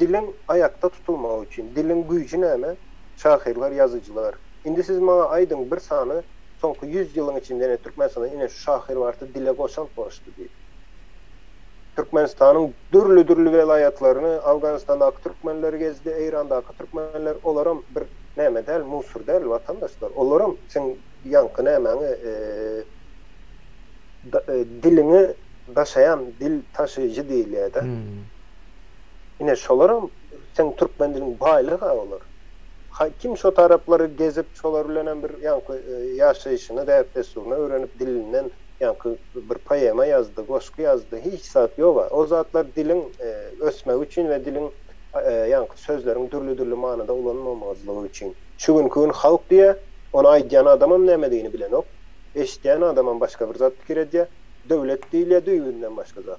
[SPEAKER 2] dilin ayakta tutulmağı için, dilin gücü näme? Şahirler, yazıcılar. Indi siz maňa aýdyň bir sany, soňky 100 ýylyň içinde Türkmenistanda ine şu şahir bardy, dile goşan boşdy diýip. Türkmenistan'ın dürlü velayetlerini Afganistan'daki Türkmenleri gezdi, İran'daki Türkmenler olaram bir näme del, Musur del vatandaşlar. Olaram sen yankı nämeni dilini daşayan, dil taşıyıcı değil ya da. Yine şolaram sen Türkmen dilini baylığı olur. Kim şu tarafları gezip şolar bilen bir yankı yaşayışını, däpdesini öğrenip dilinden yankı bir poema yazdı, goşku yazdı. Hiç saat yok. O zatlar dilin ösmek için ve dilin yankı sözlerin dürlü manada ulanmamazlığı için. Şu gün halk diye ona aýdýan adamın nämediğini bilen ok. Eşitýän adamın başka bir zat pikir edýär. Döwlet diýilýär, düýünden başka zat.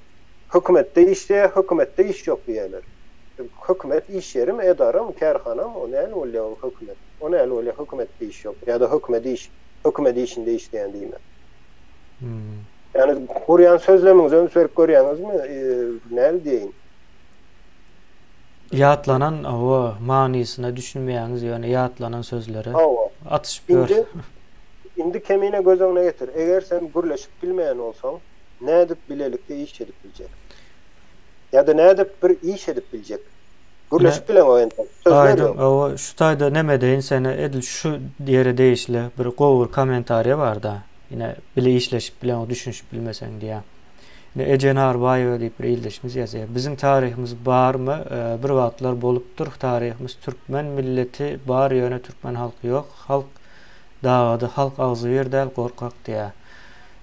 [SPEAKER 2] Hökümetde işleýär, hökümetde iş yok diýerler. Hökümet iş yerim, edarım, kerhanam, o näl bolýar o hökümet. O näl bolýar hökümetde iş yok. Ya da hökümet işinde işleýän diýme. Yani Kur'an sözleminizi söyleyip görüyorsunuz mu? Näl diýin?
[SPEAKER 1] Ýatlanan o manysına düşünmeýäňiz ýöne ýatlanan sözleri atışıp
[SPEAKER 2] Indi kemine göz öňüne getir. Eger sen gürleşip bilmeýän bolsaň, nädip bilelikde iş edip biljek? Ya da nädip bir iş edip biljek? Gürleşip bilen o ýöntem.
[SPEAKER 1] Aýdym, o şu taýda näme deýin seni edil şu ýere değişle bir gowur komentariýa bar da. Yine bile işleşip bilen o düşünüp bilmesen diye. Yine Ece Narbaýewa diýip bir ildeşimiz ýazýar. Bizim tarihimiz barmy? Bir wagtlar bolupdyr. Tarihimiz Türkmen milleti bar ýöne Türkmen halky ýok. Halk dağıdı, halk ağzı ver däl gorkak diýär.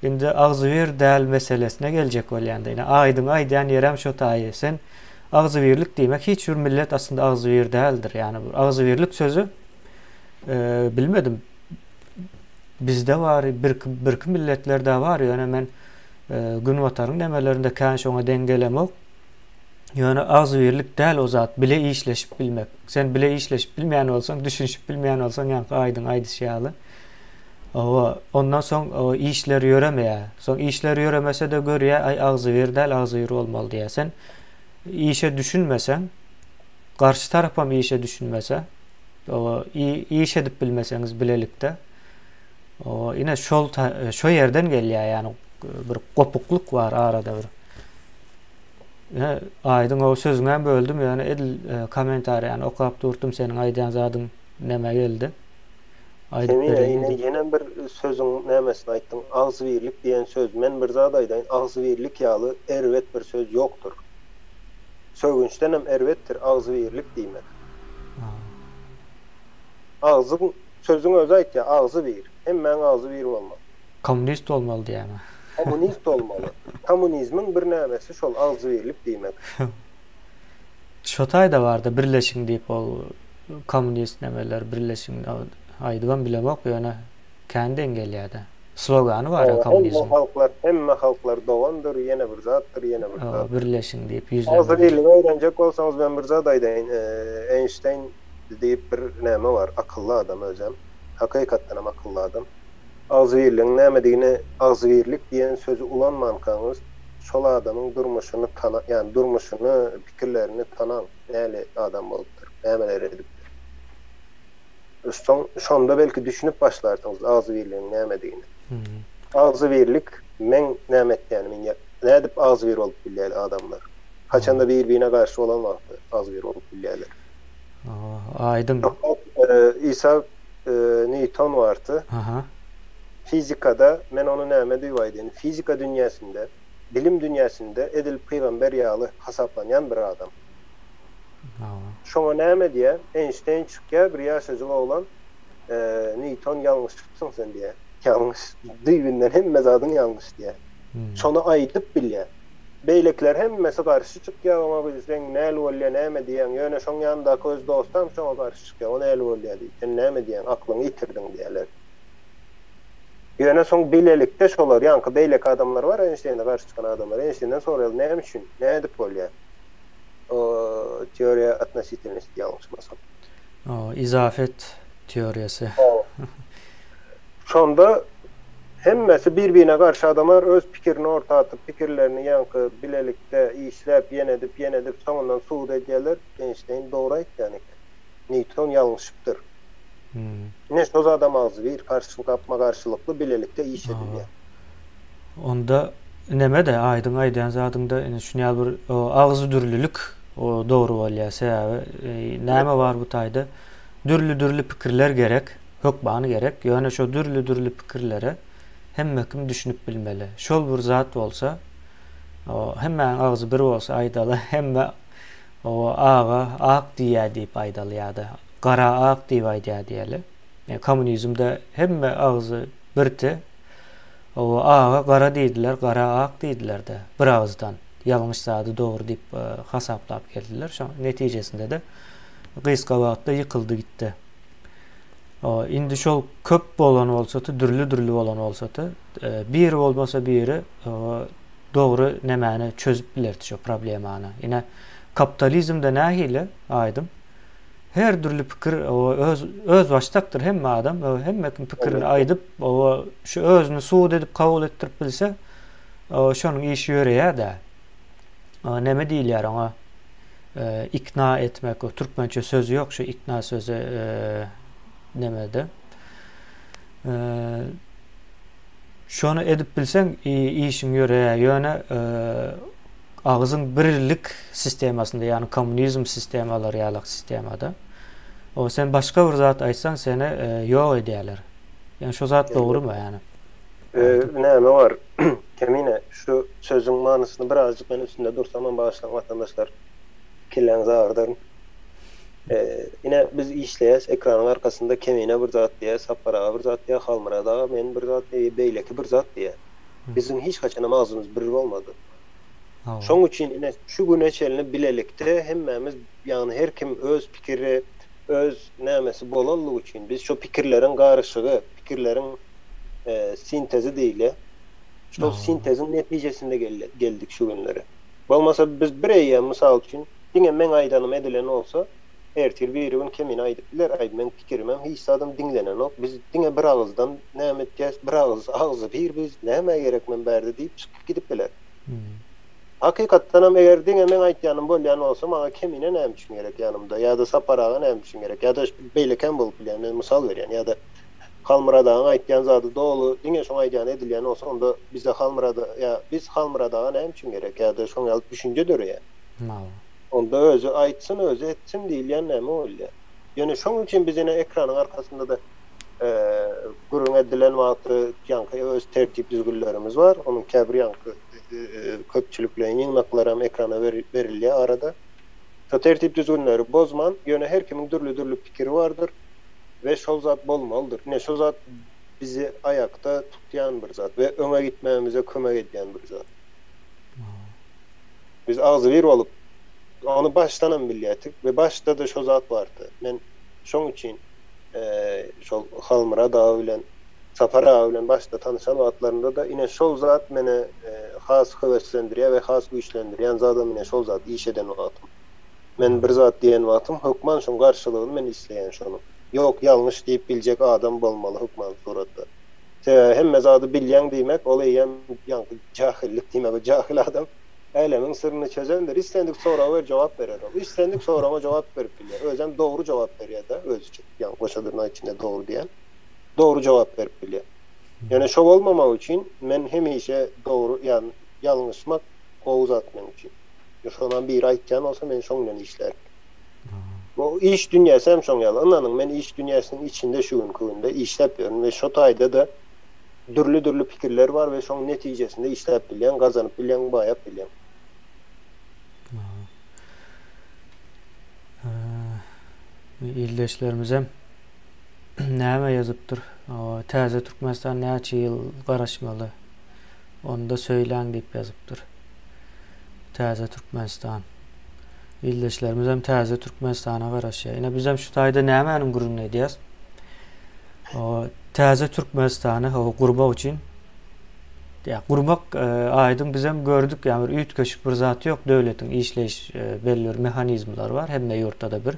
[SPEAKER 1] Indi ağzı ver däl meselesine geljek bolýanda. Yine aýdyan ýerem şo taýy. Sen ağzı verlik diýmek hiç bir millet aslında ağzı ver däldir. Yani bu ağzı verlik sözü bilmedim. Bizde var, bir milletlerde var ýöne men gün wataryň nemelerinde kän şoňa dengelemek. Ýöne ağzı verlik däl o zat bile işleşip bilmek. Sen bile işleşip bilmeýän bolsaň, düşünüp bilmeýän bolsaň ýa-da aýdysýaly. Ondan soň o işleri ýöremeýär. Soň işleri ýöremese de görýär, ay ağzı ver däl ağzı ýer bolmaly diýersen. İşe düşünmesen, karşı tarafam işe düşünmese, o iş edip bilmeseňiz bilelikde, o yine şo yerden gelýär, yani bir kopukluk var arada bir. Ya aýdyň o sözüňden böldüm, yani edil komentary, yani okap durdum senin aýdýan zadyň näme geldi.
[SPEAKER 2] Yine bir sözün nämesini aýtdyň, ağzı verlik diýen söz. Men bir zat aýdaýyn, ağzı verlik ýaly erwet bir söz ýokdur. Sögünçden hem erwettir, ağzı verlik diýmek. Ağzın sözüň özü aýtdy, ağzı ver. Hem men ağzı ver bolmaly.
[SPEAKER 1] Kommunist bolmaly diýärmi?
[SPEAKER 2] Kommunist olmalı. Kommunizmin bir nämesi şol ağzı verlik diýmek.
[SPEAKER 1] Şo taýda bardy, birleşiň diýip ol kommunist nemeler birleşiň aýdygan bilemek ýöne känden gelýärdi. Slogany var ya komünizm.
[SPEAKER 2] Hemme halklar dogandyr, ýene bir zatdyr, ýene bir zat.
[SPEAKER 1] Birleşiň diýip ýüzleme.
[SPEAKER 2] Ağzı verlik öýrenjek bolsaňyz ben bir zat aýdaýyn. Einstein diýip bir näme var, akylly adam özem. Hakykatdan hem akylly adam. Ağzı verliň näme ağzı verlik diýen sözü ulanmankaňyz, şol adamyň durmuşyny ýani durmuşyny, pikirlerini tanan näle adam bolupdyr, nämeler edipdir. Şonda belki düşünüp başlarsyňyz ağzı verliň näme diýeni. Ağzı verlik men näme etdiňimi, nädip ağzı ver bolup bilýär adamlar. Kaçanda bir-birine garşy bolan wagtda ağzı ver bolup bilýärler.
[SPEAKER 1] Aýdym.
[SPEAKER 2] Isaac Newton vardı. Fizikada men onu näme diýip aýdyn? Fizika dünýäsinde, bilim dünýäsinde edil peýgamber ýaly hasaplanýan bir adam. Şoňa näme diýär? Einstein çykýar, bir ýaşajyk oglan, Newton ýalňyşlypsyň sen diýär. Ýalňyş diýinden hemme zadyň ýalňyş diýär. Şonu aýdyp bilýär. Beýlekler hemmesi garşy çykýar, ama bizden näle bolýar, näme diýen, ýöne şoň ýanyndaky öz dostam şoňa garşy çykýar, o näle bolýar diýip, sen näme diýen, aklyňy ýitirdiň diýerler. Ýöne soň bilelikde şolar, ýanky beýlek adamlar var, Einstein'e garşy çykan adamlar. Einstein'den soraýar, näme üçin, nädip bolýar? O teoriya относительности ýalňyşmasam.
[SPEAKER 1] İzafet teoriýasy.
[SPEAKER 2] Şonda hemmesi bir-birine garşy adamlar öz pikirini orta atıp, pikirlerini ýanky bilelikde işläp, ýenedip, soňundan suud edýärler. Einstein dogry aýtdy, Newton ýalňyşypdyr. Ne söz adam ağzı ver, karşılık yapma karşılıklı bilelikte iş edilýär.
[SPEAKER 1] Onda Neme de aydın aydan zadında şunyal bir ağzı dürlülük o doğru bolýar sebäbi näme var bu taýda dürlü pikirler gerek, hökbany gerek. Ýöne şo dürlü pikirlere hemme kim düşünüp bilmeli. Şol bir zat bolsa, hemme ağzı bir bolsa aýdaly, hemme o ağa ak diýär diýip aýdaly ýa-da gara ak diýip aýdýar diýeli. Kommunizmde hemme ağzı birti. O ağa gara diýdiler, gara ak diýdiler de bir ağızdan ýalňyş zady dogry diýip hasaplap geldiler. Şo netijesinde de gysga wagtda ýykyldy gitdi. Indi şol köp bolan bolsa-da, dürlü bolan bolsa-da, biri bolmasa biri dogry nemäni çözüp bilerdi şo problemany. Ine kapitalizmde nähili aýdym. Her türlü pikir öz baştakdyr hemme adam, hemme pikirini aýdyp, şu özünü suud edip kabul ettirip bilse, şonuň işi ýöreýär-de. Neme diýilýär oňa? İkna etmek, o türkmençe sözü ýok, şu ikna sözü nemede. Şonu edip bilseň işiň ýöreýär. Ýöne ağzın birlik sistemasında, yani komünizm sistemaları ýalyk sistemada. O sen başka bir zat aýtsaň seni ýok edýärler. Yani şu zat dogrymy yani?
[SPEAKER 2] Näme var? Kemine şu sözüň manysyny birazjyk men üstünde dursam başlaň watandaşlar kirleň zagyrdyr. Ine biz işleýäs ekranyň arkasında kemine bir zat diýär, sapara bir zat diýär, halmyrada men bir zat diýär, beýleki bir zat diýär. Bizim hiç kaçan ağzımız bir bolmady. Şoň üçin ine şu güneçelini bilelikde hemmemiz yani her kim öz pikiri, öz nämesi bolanlygy üçin biz şu pikirleriň garyşygy, pikirleriň sintezi diýile. Şu sinteziň netijesinde geldik şu günlere. Bolmasa biz bir eýe mysal üçin diňe men aýdanym edilen olsa, ertir biri gün kemin aýdyplar, aýdy men pikirimem hiç adam diňlenen ok. Biz diňe bir ağızdan näme etýäs, bir ağzı bir biz näme gerek men berdi diýip çykyp gidipler. Hakykatdan hem eger diňe men aýtýanym bolýan bolsa, maňa kemine näme üçin gerek ýanymda, ýa-da saparaga näme üçin gerek, ýa-da beýleken bolup bilýän, men mysal berýän, ýa-da halmyradaň aýtýan zady dogry diňe şoň aýdýan edilýän bolsa, onda bizde halmyrada, ýa biz halmyradaga näme üçin gerek, ýa-da şoň ýaly düşünje dörýär. Onda özü aýtsyn, özü etsin diýilýän näme bolýar. Ýöne şoň üçin biz ene ekranyň arkasynda da gurrun edilen wagty ýanky öz tertip düzgünlerimiz var. Onuň käbir ýanky köpçülüklerin ýygnaklara ekrana berilýär arada. Şo tertip düzgünleri bozman, ýöne her kimiň dürlü pikiri vardır ve şol zat bolmalydyr. Ne şol zat bizi ayakta tutýan bir zat we öňe gitmemize kömek edýän bir zat. Biz ağzı bir bolup onu baştan bilýärdik ve başta da şo zat bardy. Men şoň üçin şol halmyra da bilen sapara bilen başta tanışan wagtlarynda da ine şol zat meni has höweslendirýär we has güýçlendirýän zat meni şol zat iş eden wagtym. Men bir zat diýen wagtym hökman şoň garşylygyny men isleýän şonu. Ýok, ýalňyş diýip biljek adam bolmaly hökman suratda. Hemme zady bilýän diýmek, ol eýem ýanky jahillik diýmek, jahil adam elemiň sirrini çözendir. İstendik sonra ver jogap berer. İstendik sonra jogap berip bilýär. Özem dogry jogap berýär-de, özüçe. Ýani goşadyrnyň içinde dogry diýen. Dogry jogap berip bilýär. Ýani şo bolmamak üçin men hemişe dogry, ýani ýalňyşmak gowuz atmak üçin. Şondan bir aýtjan bolsa men şoň bilen işlerim. Bu iş dünýäsi hem şoň ýaly. Ananyň men iş dünýäsiniň içinde şu günde işlep ýörüm we şo taýda da dürlü pikirler var we şoň netijesinde işlep bilýän, gazanyp bilýän, baýap bilýän.
[SPEAKER 1] İldeşlerimiz hem näme ýazypdyr? Täze Türkmenistan näçe ýyl garaşmaly? Onu da söýläň diýip ýazypdyr. Täze Türkmenistan. İldeşlerimiz hem Täze Türkmenistana garaşýar. Ine biz hem şu taýda nämenin gurrun edýäs? Täze Türkmenistany gurmak üçin gurmak aýdym biz hem gördük, ýani bir üýt köşük bir zat ýok, döwletiň işleýiş belli bir mehanizmlary bar, hemme ýurtda da bir.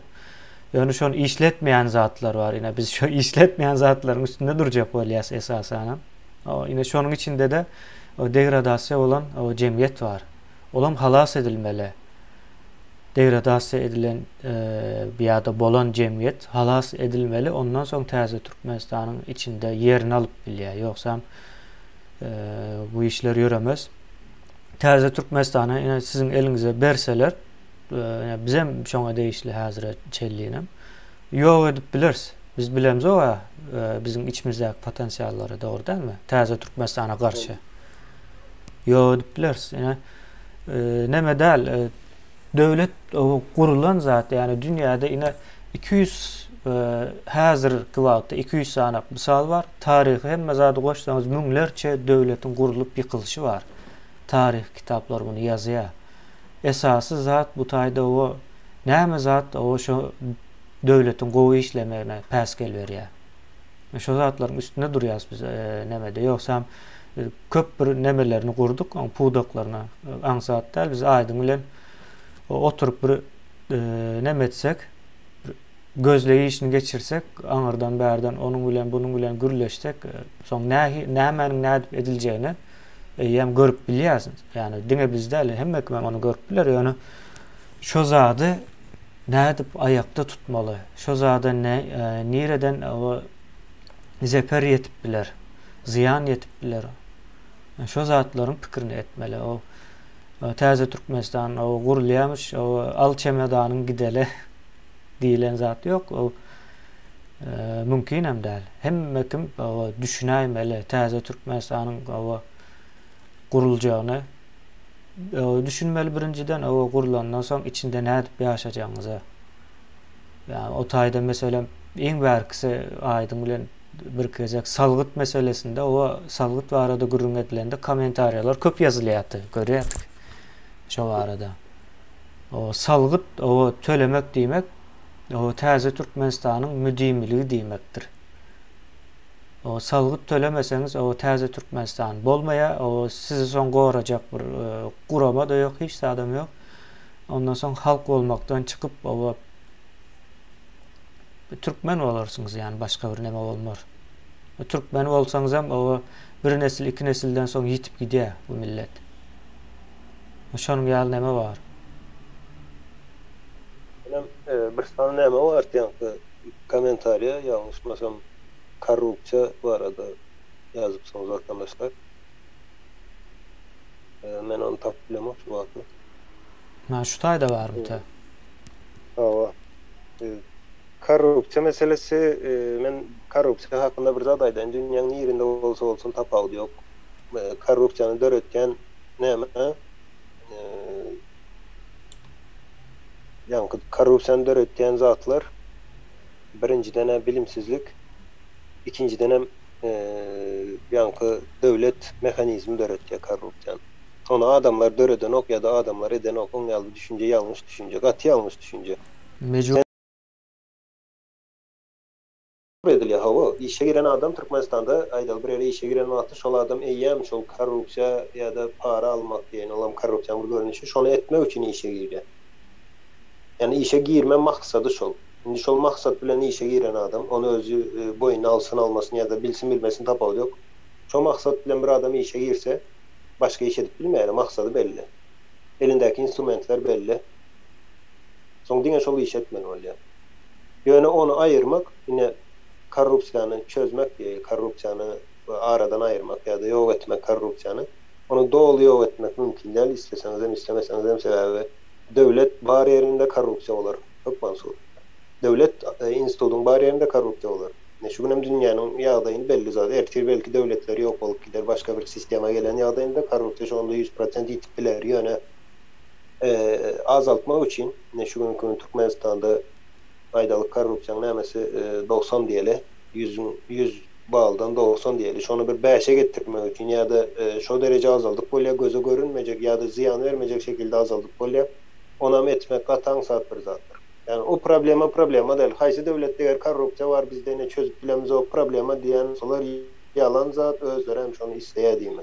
[SPEAKER 1] Ýöne şonu işletmeýän zatlar bar. Ine biz şu işletmeýän zatlaryň üstünde durjak bolýas esasen. Ine şonuň içinde de degradasiýa bolan jemgyýet bar. Olam halas edilmeli. Degradasiýa edilen biýada bolan jemgyýet halas edilmeli. Ondan soň Täze Türkmenistanyň içinde ýerini alyp bilýär. Ýoksa bu işler ýöremez. Täze Türkmenistan'a ine sizin elinize berseler, bizem şoňa değişli häzir çelliğinem. Ýok edip bilers. Biz bilemiz o bizim içimizdäki potensiýallary dogry dälmi? Täze Türkmenistan'a garşy. Ýok edip bilers. Ine neme däl, döwlet gurulan zat, yani dünýäde ine 200 häzirki wagtda 200 sanak misal bar. Taryhy hemme zady goşsaňyz müňlerçe döwletin gurulup ýykylşy bar. Tarih kitaplar bunu ýazýar. Esasy zat bu taýda o näme zat o şo döwletin gowy işlemegine päsgel berýär. Şo zatlaryň üstünde durýas biz nemede. Ýoksa köp bir nemelerini gurduk, pudaklaryna aňsat däl biz aýdyň bilen oturup bir neme etsek, gözleýi işini geçirsek, aňyrdan bärden onuň bilen bunuň bilen gürleşsek, soň nämenin nädip ediljegini hem görüp bilýärsiz. Yani diňe bizde ele hemme kim onu görüp biler. Yani şo zady nädip ayakta tutmaly. Şo zady nireden o zeper yetip biler. Ziyan yetip biler. Şo zatlaryň pikirini etmeli. O Täze Türkmenistan o gurulýarmyş, o al çemedanyň gidele diýilen zat ýok. O mümkin hem däl. Hemme kim o düşünäýmeli Täze Türkmenistanyň o guruljagyny düşünmeli birinciden o gurulandan soň içinde nädip ýaşajagyňyzy. Yani o taýda mesela iň bärkisi aýdyň bilen bir kezek salgyt meselesinde o salgyt barada gurrun edilende kommentariýalar köp ýazylýardy, görýärdik. Şo barada. O salgyt o tölemek diýmek o Täze Türkmenistanyň müdimligi diýmekdir. O salgyt tölemeseňiz o Täze Türkmenistan bolmaýa, o sizi soň gorajak bir gurama da ýok, hiç adam ýok. Ondan soň halk bolmakdan çykyp o Türkmen bolarsyňyz, yani başga bir neme bolmar. Türkmen bolsaňyz hem o bir nesil, iki nesilden soň ýitip gidýär bu millet. Şonuň ýaly neme bar?
[SPEAKER 2] Bir sana neme var diýen komentariýa ýalňyşmasam korrupsiýa barada ýazypsyňyz arkadaşlar. Men onu tap bilemok şu wagtda.
[SPEAKER 1] Şu taýda barmy ta?
[SPEAKER 2] Hawa. Korrupsiýa meselesi, men korrupsiýa hakynda bir zat aýdym. Dünýäniň ýerinde bolsa bolsun tapaw ýok. Korrupsiýany döretýän näme? Yani korrupsiýany döretýän zatlar birinciden bilimsizlik, ikinciden hem yankı devlet mekanizmi döretýär korrupsiýany. Onu adamlar döreden ok ya da adamlar eden ok, on ýaly düşünje, ýalňyş düşünje, gaty ýalňyş düşünje. Edilýär hawa. İşe giren adam Türkmenistanda aýdal bir ýere işe giren wagtda şol adam eýýäm şol korrupsiýa ýa-da para almak diýen olam korrupsiýanyň görnüşi şonu etmek üçin işe girýär. Yani işe girme maksady şol. Şimdi şol maksat bilen işe giren adam onu özü boyuna alsın almasın ya da bilsin bilmesin tapaw ýok. Şo maksat bilen bir adam işe girse başka iş edip bilmeýär, maksadı belli. Elindäki instrumentler belli. Soň diňe şol iş etmeli bolýar. Ýöne onu aýyrmak, ine korrupsiýany çözmek diýe, korrupsiýany aradan aýyrmak ya da ýok etmek korrupsiýany. Onu dolu ýok etmek mümkin däl, isteseňiz hem istemeseňiz hem sebäbi döwlet bar ýerinde korrupsiýa bolar. Çok mansur. Devlet institutun bar ýerinde korrupsiýa bolar. Şu günem dünýäniň ýagdaýyny belli zat. Ertir belki döwletler ýok bolup gider, başga bir sistema gelen ýagdaýynda korrupsiýa şonda 100% ýitip biler. Ýöne azaltmak üçin şu günkü Türkmenistanda aýdalyk korrupsiýanyň nämesi 90 diýeli, 100 baldan 90 diýeli. Şonu bir 5'e getirmek üçin ýa-da şo derece azaldyp bolýar, göze görünmejek ýa-da ziyan vermejek şekilde azaldyp bolýar. Ona etmek gatan sat bir zatdır. Yani o problema değil. Haysi devlette eğer korrupsiya var bizde ne çözüp bilemiz o problema diyen solar yalan zat özleri hem şunu isteye diyeyim.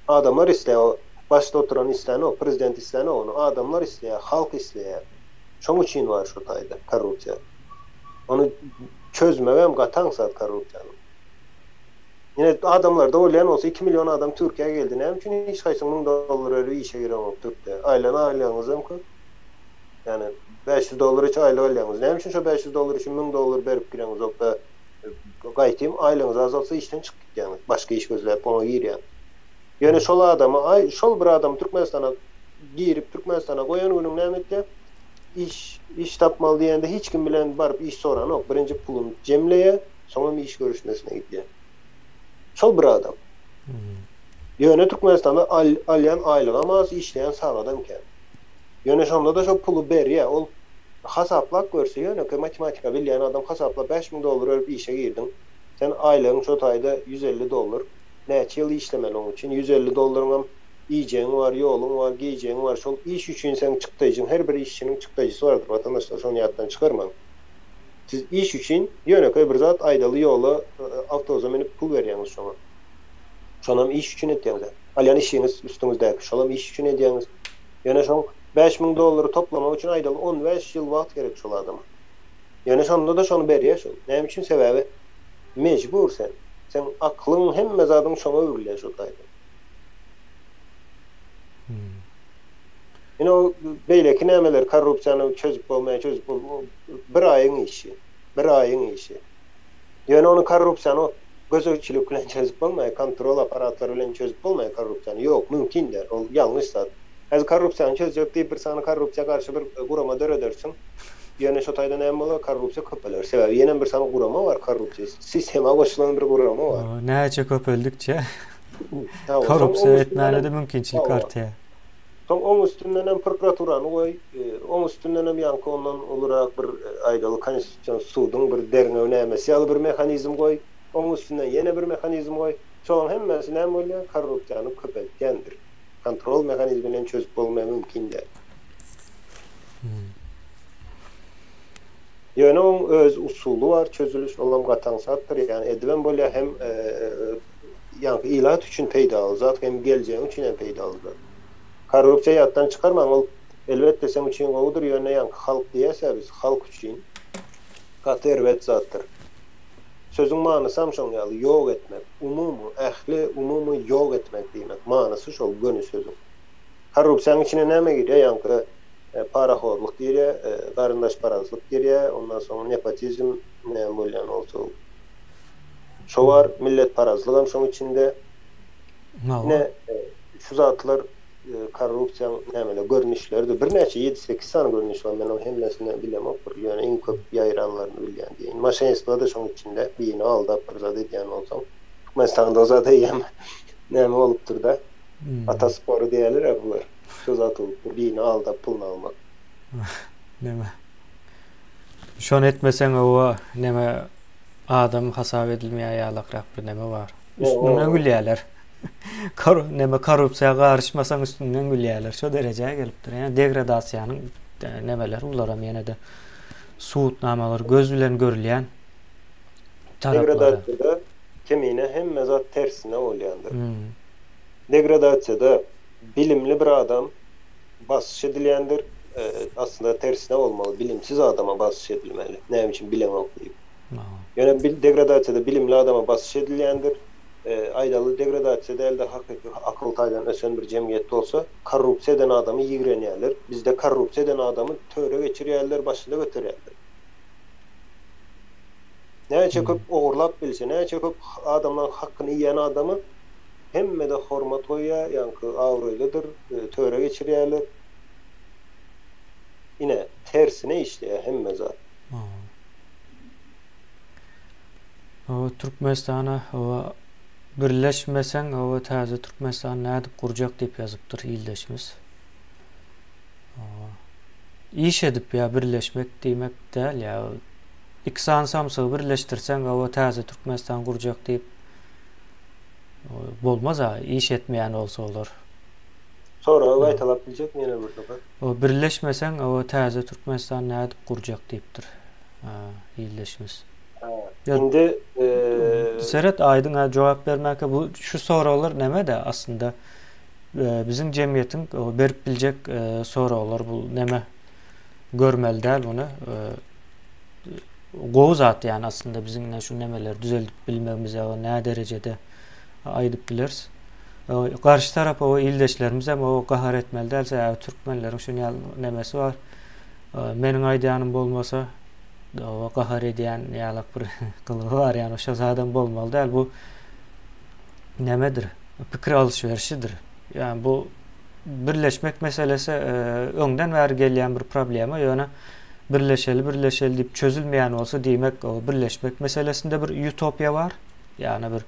[SPEAKER 2] Adamlar isteye o başta oturan isteyene o prezident isteyene onu adamlar isteye halk isteye. Şoň üçin var şu taýda korrupsiya. Onu çözmegem gatan sat korrupsiýany. Yine adamlar da olayan olsa 2 milyon adam Türkiye'ye geldi. Ne için hiç kaysın $1000 öyle işe giremem Türkiye'de. Aylığınız hem ki. Yani $500 için aylı aylığınız. Ne için şu $500 için $1000 verip gireniz. Yoksa gaytayım aylığınız azalsa işten çıkıp yani. Başka iş gözleyip ona gir yani. Yani şol adamı, şol bir adam Türkmenistan'a girip Türkmenistan'a koyan günün nämetde iş tapmalı diyende hiç kim bilen barıp iş soran yok. Birinci pulunu cemleye, sonra bir iş görüşmesine gidiyor. Şol bir adam. Yani Türkmenistan'da alyan aylığa az işleyen sağ adam ken. Yani şonda da şol pulu beriye, ol hasaplak görse, yani matematika bilyen adam hasapla $5.000 örüp işe girdin. Sen aylığın şu ayda $150. Neçe yıl işlemeli onun için? $150'ın yiyeceğin var, yolun var, giyeceğin var. Şol iş için sen çıktıcın. Her bir işçinin çıktıcısı vardır. Vatandaşlar şonu yattan çıkarmayın. Siz iş için yöneke bir zat aydalı yolu avtobusa minip pul veriyorsunuz şona. Şonam iş için etdiğiniz. Alyan işiniz üstünüzdeki. Şolam iş için etdiğiniz. Yani şon $5.000 toplamak için aydalı 15 yıl vakt gerek şol adama. Yani şonda da şonu beriye şol. Näme için sebebi? Mecbur sen. Sen aklın hem mezadın şona öwürlen şu taýda. Yine o beýleki nämeler korrupsiýany çözüp bir aýyň işi. Bir aýyň işi. Yani onu korrupsiýany gözöççülük bilen çözüp bolmaýar, kontrol aparatlary bilen çözüp bolmaýar korrupsiýany. Ýok, mümkin der. Ol ýalňyş zat. Az korrupsiýany çözüp diýip bir sany korrupsiýa karşı bir gurama döredersin. Yani şu taýda näme bolar? Korrupsiýa köpeler. Sebebi ýene bir sany gurama var korrupsiýa. Sistema goşulan bir gurama var.
[SPEAKER 1] Näçe köpeldikçe korrupsiýa etmäne de mümkinçilik artýar.
[SPEAKER 2] Son onun üstünden hem prokuraturanı koy, onun üstünden hem yankı ondan olarak bir aydalı konstitüsyon suudun bir derine önemesi bir mekanizm koy, onun üstünden yine bir mekanizm koy. Çoğun hemmesi ne böyle korrupsiyanı köpeltkendir. Kontrol mekanizmiyle çözüp olmaya mümkün değil. Yani onun öz usulü var, çözülüş olan katansattır. Yani edilen böyle hem yankı ilat için peyda alacak, hem geleceğin için hem peyda alacak. Korrupsiya yattan çıkarman, ol elbette sen için oğudur yönne yankı halk diyese biz halk için katı ervet zattır. Sözün manısı amşan yalı yok etmek, ehli umumu yok etmek demek. Manısı şol gönü sözün. Korrupsiyanın içine näme giriyor? Yankı paraxorluk giriyor, qarındaş parazlık giriyor, ondan sonra nepotizm ne bolyan olsa. Şo var millet parazlık amşan içinde. Ne şu zatlar korrupsiýa nämeler görnüşlerde bir näçe 7-8 sany görnüş var. Men o hemmesini bilemok. Yani en köp ýaýranlaryny bilýän diýin. Maşinistler da şoň içinde birini aldap bir zat edýän bolsam. Türkmenistan'da o zat eýem näme bolupdyr da. Atasporu diýerler bular. Şu zat olup birini aldap pulunu almak.
[SPEAKER 1] Näme? Şonu etmesen o näme adam hasap edilmeýär ýalakrak bir näme bar. Üstünden gülýärler. Korrupsiýa garşmasaň üstünden gülýärler. Şo derejäge gelipdir. Yani degradasiýanyň nämeler ulara ýene de suutnamalar göz bilen görülýän taraplary.
[SPEAKER 2] Degradasiýada kemine hem mezat tersine bolýandyr. Degradasiýada bilimli bir adam basyş edilýändir. Aslında tersine olmalı. Bilimsiz adama basyş edilmeli. Näme üçin bilen okuyup. Yani degradasiýada bilimli adama basyş edilýändir. Aydalı degradasiýada elde hakyky akıl taýdan ösen bir jemgyýet bolsa, korrupsiýa eden adamy ýigrenýärler. Bizde korrupsiýa eden adamy töre geçirýärler, başynda göterýärler. Näçe köp ogurlap bilse, näçe köp adamlaryň hakkyny ýeýän adamy hemme de hormat goýýar, ýa-ni awruylydyr, töre geçirýärler. Ine tersine işleýär hemme zat.
[SPEAKER 1] O Türkmenistana o birleşmesen o täze Türkmenistan näde kurjak diýip ýazypdyr ildeşimiz. İş edip ya birleşmek diýmek däl ya. İki samsygy birleşdirsen o täze Türkmenistan kurjak diýip bolmaz ha, iş etmeýän bolsa bolar.
[SPEAKER 2] Sonra gaýtalap biljek ýene bir defa.
[SPEAKER 1] O birleşmesen o täze Türkmenistan näde kurjak diýipdir. Ildeşimiz.
[SPEAKER 2] Şimdi
[SPEAKER 1] Serhat Aydın'a cevap vermekle bu şu sorular näme de aslında bizim cemiyetin berip biljek sorular bu näme görmeli däl bunu gowy zat yani aslında bizimle şu nämeler düzeltip bilmemize o näme derecede aýdyp bileriz. Karşı tarap o ildeşlerimiz hem o gahar etmeli dälse Türkmenlerin şu nämesi var. Meniň aýdýanym bolmasa o gahar edýän ýalak bir kılığı var yani o şazadan bolmaly däl bu nämedir? pikir alışverişidir. Yani bu birleşmek meselesi öňden bäri gelýän bir problema. Ýöne birleşeli diýip çözülmeýän bolsa diýmek o birleşmek meselesinde bir utopia bar. Yani bir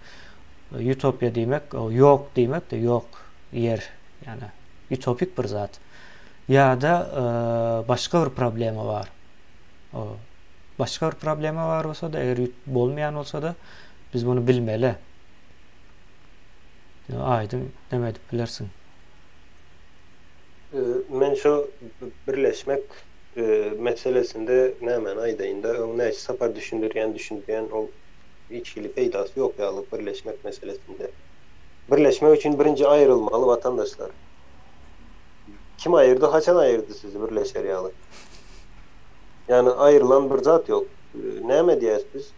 [SPEAKER 1] utopia diýmek o ýok diýmek de ýok yer. Yani utopik bir zat. Ýa-da başga bir problema bar. O başga bir problema bar bolsa da eger bolmaýan bolsa da biz bunu bilmeli. Aýdym demedip bilersiň.
[SPEAKER 2] Men şu birleşmek meselesinde nämen aýdaýynda öňe sapar düşündürýän o içkili peýdasy ýok ýaly birleşmek meselesinde. Birleşmek için birinci aýrylmaly vatandaşlar. Kim aýyrdy, haçan aýyrdy sizi birleşer ýaly? Yani aýrylan bir zat ýok. Näme diýäs biz?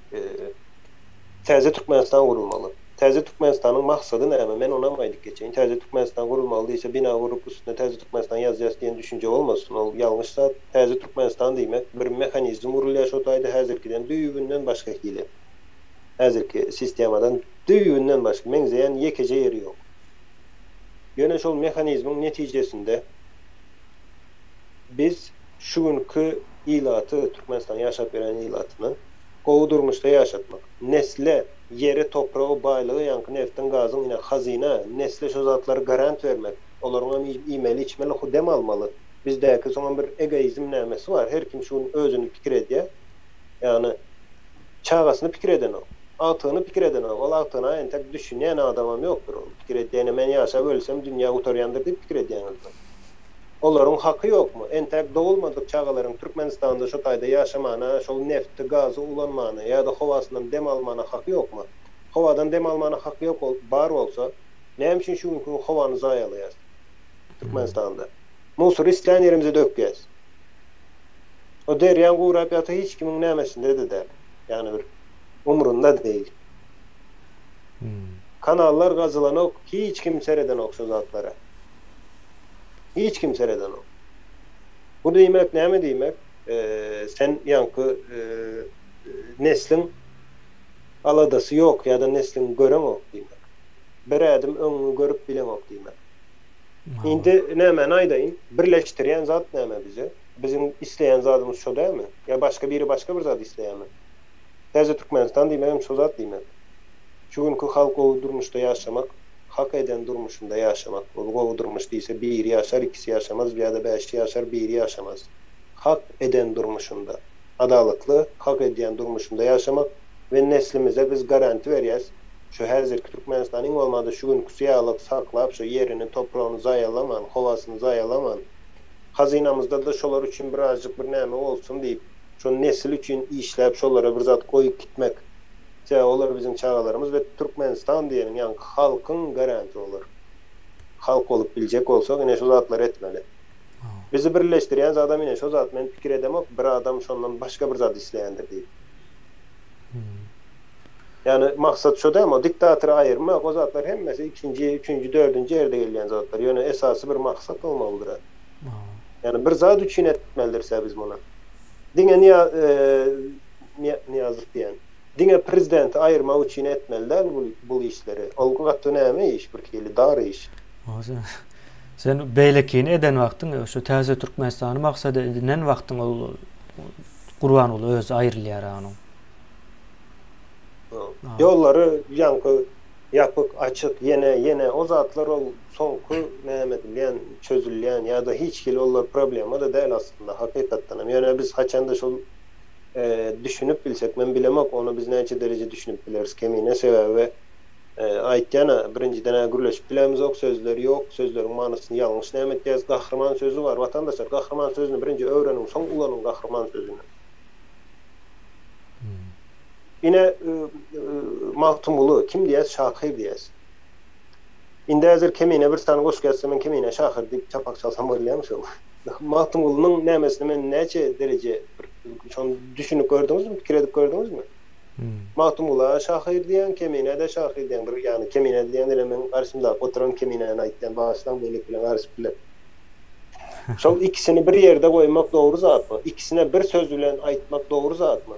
[SPEAKER 2] Täze Türkmenistan gurulmaly. Täze Türkmenistanyň maksady näme? Men ona aýdyp geçeýin. Täze Türkmenistan gurulmaly diýse bina gurup üstüne Täze Türkmenistan ýazýas diýen düşünje bolmasyn. Ol ýalňyş zat. Täze Türkmenistan diýmek bir mexanizm gurulýar şo taýda häzirkiden düýbünden başga hili. Häzirki sistemadan düýbünden başga meňzeýän ýekeje ýeri ýok. Ýöne şol mexanizmiň netijesinde biz şu günkü ilatı, Türkmenistan ýaşap beren ilatyny gowy durmuşda ýaşatmak. Nesle, yeri, toprağı, baýlygy, ýa-ni neftin, gazyň, ine hazina, nesle şo zatlary garant vermek. Olaryň iýmeli, içmeli, hudem almaly. Bizdäki soňa bir egoizm nämesi bar. Her kim şuny özüni pikir edýär. Ýani çağasyny pikir eden o. Atyny pikir eden o. Ol atyna entek düşünýän adamam ýokdur. Pikir edýäne men ýaşap ölsem dünýä gutarýandyr diýip pikir edýän. Olaryň haky ýokmu? Entek dowulmadyk çağalaryň Türkmenistanda şo taýda ýaşamana, şol neftdi, gazy ulanmana ýa-da howasyndan dem almana haky ýokmu? Howadan dem almana haky ýok bar bolsa, näme üçin şu günkü howany zaýalaýar Türkmenistanda? Musur isleýän ýerimize dökýäs. O derýän gurap ýa-da hiç kimiň nämesinde de der. Yani bir umrunda değil. Kanallar gazylanok, hiç kim sereden okşo zatlara. Hiç kim sereden ok. Bu diýmek näme diýmek? Sen ýankı neslin aladasy ýok ýa-da neslin gören ok diýmek. Bir adam öňünü görüp bilen ok diýmek. Indi näme aýdaýyn? Birleşdirýän zat näme bizi? Bizim isleýän zatymyz şo dälmi? Ya başga biri başga bir zat isleýärmi? Täze Türkmenistan diýmegem şo zat diýmek. Şu günkü halk o durmuşda ýaşamak, hak eden durmuşunda ýaşamak. O durmuş diýse biri ýaşar, ikisi ýaşamaz, ýa-da 5 ýaşar, biri ýaşamaz. Hak eden durmuşunda, adalatly, hak edýän durmuşunda ýaşamak we neslimize biz garanti berýäs. Şu häzirki Türkmenistanyň bolmady şu günkü ýalyk saklap, şu ýerini, topragyny zaýalaman, howasyny zaýalaman. Hazinamızda da şolar üçin birazcık bir näme bolsun diýip, şu nesil üçin işläp şolara bir zat goýup gitmek. Olar bizim çağalarımız ve Türkmenistan diyelim, yani halkın garanti olur. Halk olup bilecek olsak yine şu zatlar etmeli. Bizi birleştirýän adam yine şu zat men pikir edemek, bir adam şondan başka bir zat isleýändir diýip. Yani maksat şu däme, o diktatyry aýyrmak, o zatlar hemmesi 2-nji, 3-nji, 4-nji ýerde gelýän zatlar. Ýöne esasy bir maksat bolmalydyr. Yani bir zat üçin etmelidirse biz buna. Diňe Niýazyk diýen. Diňe prezident aýyrmak üçin etmeliler bu işleri. Ol gatdy näme iş, bir kili dar iş.
[SPEAKER 1] Sen beýlekini eden wagtyň şu Täze Türkmenistany maksat edilen wagtyň ol Gurban ol öz aýrylýar anyň.
[SPEAKER 2] Yolları yankı yapık, açık, yene o zatlar ol soňky näme diýen çözülýän ýa-da hiç kili ollar problema da däl aslında hakykatdan. Ýöne biz haçanda şol düşünüp bilsek, men bilemek onu biz näçe derece düşünüp bileriz kemine sebebi aýtýana birinciden gürleşip bilemiz ok, sözleri yok, sözleriň manasyny ýalňyş näme diýäs, gahrman sözü var. Vatandaşlar gahrman sözüni birinci öwrenin, soň ulanyň gahrman sözüni. Yine Mahtumulu kim diýäs, şahyr diýäs. Indi häzir kemine bir tane goş gelse men kemine şahyr diýip çapak çalsam bolýarmy şol? Mahtumulunyň nämesini men näçe derece şonu düşünüp gördüňizmi, pikir edip gördüňizmi? Mahtumula şahyr diýen, kemine de şahyr diýen bir, yani kemine diýen ele men garşymda oturan kemineni aýtdan başdan beýle bilen garşyp bilen. Şol ikisini bir ýerde goýmak dogry zatmy? İkisine bir söz bilen aýtmak dogry zatmy?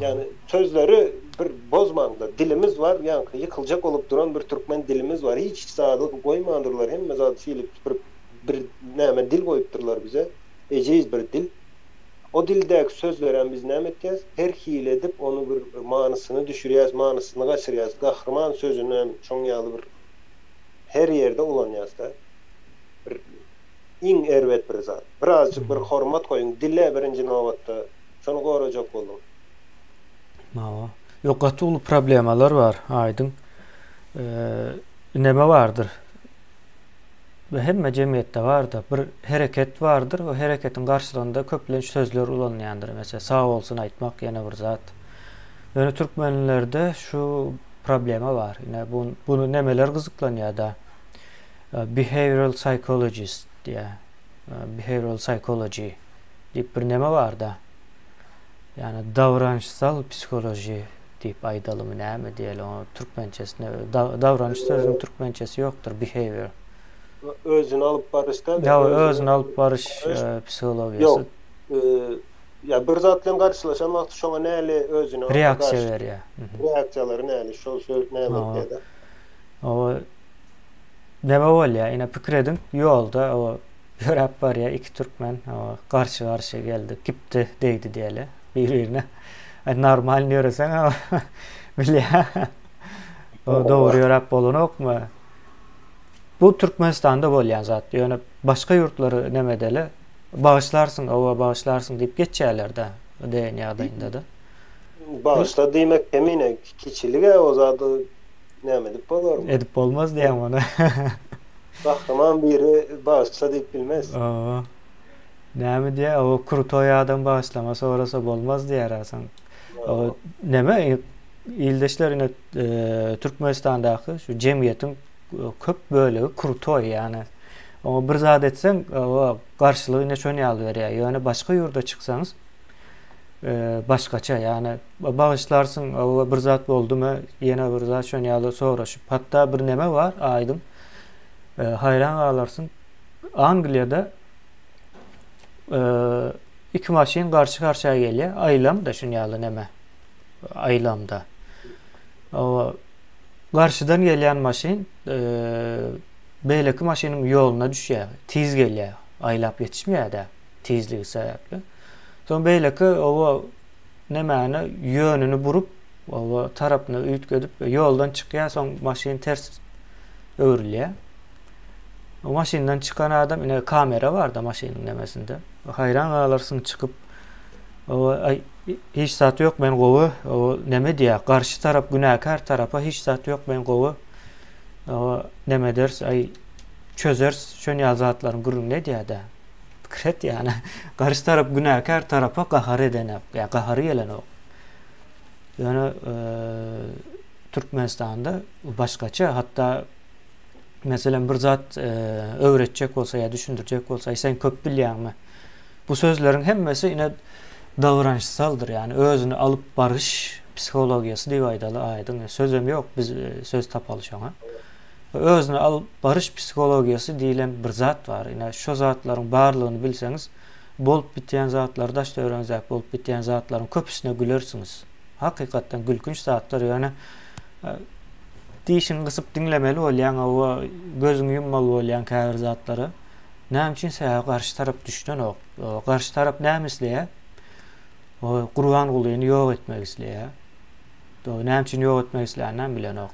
[SPEAKER 2] Yani sözleri bir bozmanda dilimiz var. Yani yıkılacak olup duran bir Türkmen dilimiz var. Hiç sadık koymandırlar. Hem zat silip bir näme dil koyupdurlar bize. Eceyiz bir dil. O dildäki sözlere biz näme etýäs? Her hile edip onu bir manysyny düşürýäs, manysyny gaçyrýäs. Gahryman sözüne çoň ýaly bir her ýerde ulanýas da. Bir iň erwet bir zat. Birazcık bir hormat koyun. Dille birinji nowatda şonu gorajak boldum.
[SPEAKER 1] Yok, gatulu problemalar var. Aydın. Neme vardır? Hemme cemiyette vardır. Bir hereket vardır. O hareketin karşılığında köplenç sözler ulanýandyr. Mesela sağ olsun aytmak ýene bir zat. Yani Türkmenlerde şu problema var. Yine bunu nemeler gızıklanýar da. Behavioral psychologist diye. Behavioral psychology diýip bir neme var da. Yani davranışsal psikoloji deyip aydalımı näme diýelim o türkmençesine davranış sözünün türkmençesi yoktur, behavior.
[SPEAKER 2] Özünü alıp barışda.
[SPEAKER 1] Ya özünü alıp barış psikologiýasy.
[SPEAKER 2] Yok. Ya bir zat bilen garşylaşan wagt şoňa näle özüne
[SPEAKER 1] reaksiýa berýär.
[SPEAKER 2] Reaksiýalary näle şol söz näme diýdi.
[SPEAKER 1] O näme bolýar? Ine pikir edin, ýolda o göräp barýar iki türkmen o garşy geldi, gipdi diýdi diýeli. Bir-birine. Normal ýöreseň ama bilýär. O dogry ýörap bolanokmy? Bu Türkmenistanda bolýan zat. Ýöne başga ýurtlary nemedeli bağışlarsın, ova bağışlarsın diýip geçýärler da. Dünýäde da.
[SPEAKER 2] Bağışla diýmek emine kiçilige o zady näme diýip bolarmy?
[SPEAKER 1] Edip bolmaz diýem onu.
[SPEAKER 2] Bahtaman biri bağışla diýip bilmez.
[SPEAKER 1] Näme diýär? O kurutoy adam bağışlama sonrasy bolmaz diýär asan. O näme ildeşlerine Türkmenistandaky şu jemgyýetiň köp bölegi kurutoy ýani. O bir zat etsen o garşylygyna şonu ýaly berýär. Ýöne başga ýurda çyksaňyz başgaça ýani bağışlarsın o bir zat boldumy ýene bir zat şonu ýaly soraşyp hatda bir näme var aýdym. Hayran galarsın. Angliýada iki maşin karşı-karşıya gelýär. Aýlam da şonu ýaly näme? Aýlamda. O garşydan gelýän maşin beýleki maşynyň ýoluna düşýär. Tiz gelýär. Aýlap ýetişmeýär da tizligi sebäpli. Soň beýleki o nämäni ýönüni burup o tarapyny üýtgedip ýoldan çykýar, soň maşin ters öwrilýär. O maşindan çıkan adam ine kamera var da maşinin nemesinde. Hayran galarsın çıkıp o hiç zat yok ben gowy o neme diýär? Garşy tarap günäkär tarapa hiç zat yok ben gowy. O neme ders ay çözer şonu ýazatlaryň gurrun ne diýär da? Kret ýani garşy tarap günäkär tarapa gahar eden ýa gahary gelen o. Ýani Türkmenistanda başgaça hatda mesela bir zat öwretjek bolsa ýa düşündirjek bolsa sen köp bilýärmi? Bu sözleriň hemmesi ine davranışsaldır yani özünü alıp barış psikologiýasy diýip aýdaly aýdym. Sözüm ýok biz söz tapalyşaňa. Özünü alıp barış psikologiýasy diýilen bir zat var. Ine şo zatlaryň barlygyny bilseňiz bolup bitýän zatlarda da öwrenjek bolup bitýän zatlaryň köpüsine gülersiňiz. Hakykatdan gülkünç zatlar ýöne diýişini gysyp dinlemeli bolýan o gözüňi yummaly bolýan käbir zatlary näme üçin sähä garşy tarap düşden o garşy tarap näme isleýär? O Qur'an gulyny ýok etmek isleýär. Näme üçin ýok etmek isleýärni bilen o.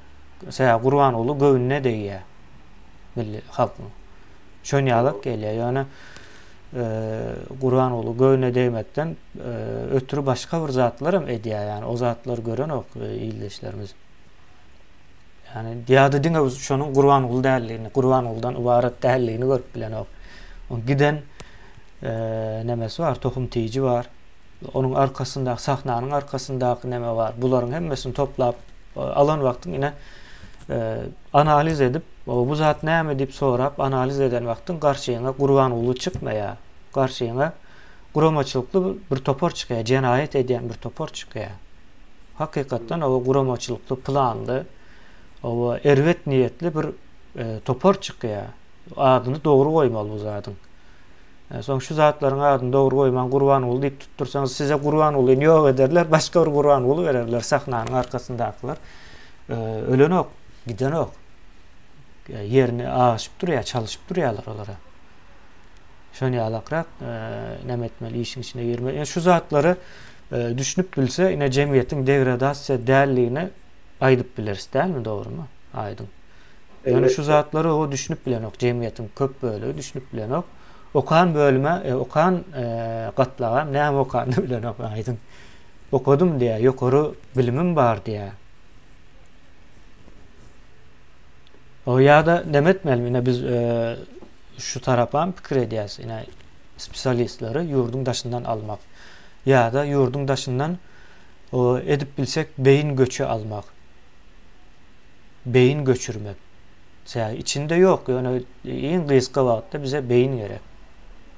[SPEAKER 1] Sähä Qur'an guly göwnüne diýýär. Milli halkyň. Şonu ýalyp gelýär. Ýöne Qur'an guly göwnüne diýmekden ötürü başga bir zatlar hem edýär. Yani o zatlar gören ok ildeşlerimiz. Yani diýady diňe şonuň Qur'an guly dälligini, Qur'an guldan ibaret dälligini görüp bilen ok. O giden nemesi var, tohum tiýiji var. Onun arkasında, sahnanyň arkasyndaky neme var. Bularyň hemmesini toplap alan wagtyň ine analiz edip, bu zat näme diýip sorap analiz eden wagtyň garşyňa Qur'an guly çykmaýar. Garşyňa guramaçylykly bir topor çykýar, jenaýet edýän bir topor çykýar. Hakykatdan o guramaçylykly planly, o erwet niýetli bir topor çykýar. Adyny dogry goýmaly bu zatyň. Soň şu zatlaryň adyny dogry goýman Gurbanoğlu diýip tuttursaňyz size Gurbanoğlu ýok ederler, başga bir Gurbanoğlu bererler sahnanyň arkasyndakylar. Ölenok, gidenok. Yerini aşyp durýar, çalyşyp durýarlar olara. Şonu alakrak näme etmeli işin içine girme. Şu zatlary düşünüp bilse ine jemgyýetiň degradasiýa dälligini aýdyp bileriz, dälmi, dogrymy? Aýdym. Yani şu zatlary o düşünüp bilenok, jemgyýetiň köp bölegi düşünüp bilenok. Okan bölüme, okan gatlagan, näme okanyny bilenok, aýdym. Okudum diye, ýokary bilimim bar diye. O ýa-da näme etmeli? Ine biz şu tarapan pikir edýäs, ine spesialistleri ýurdun daşyndan almak. Ýa-da ýurdun daşyndan o edip bilsek beyin göçü almak. Beyin göçürmek. İçinde yok. Yani en gıyska wagtda bize beyin gerek.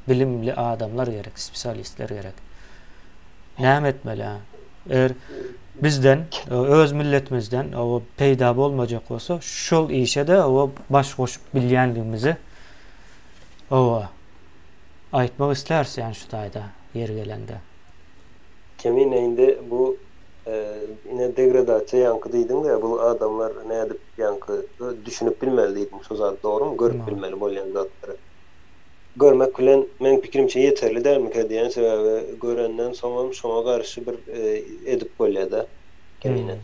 [SPEAKER 1] Bilimli adamlar gerek, spesialistler gerek. Näme etmeli? Eğer bizden, öz milletimizden o peýda bolmajak bolsa, şol işe de o baş goşup bilýändigimizi o aýtmak islerse yani şu taýda yer gelende.
[SPEAKER 2] Kemininde bu yine degradasiya yankı diýdiň de bu adamlar ne edip yankı düşünüp bilmeli diýdim şu zat dogrymy? Görüp bilmeli bolýan zatlary. Görmek bilen men pikirimçe yeterli dälmi diýen sebäbi görenden soňam şoňa garşy bir edip bolýar-da. Kemine.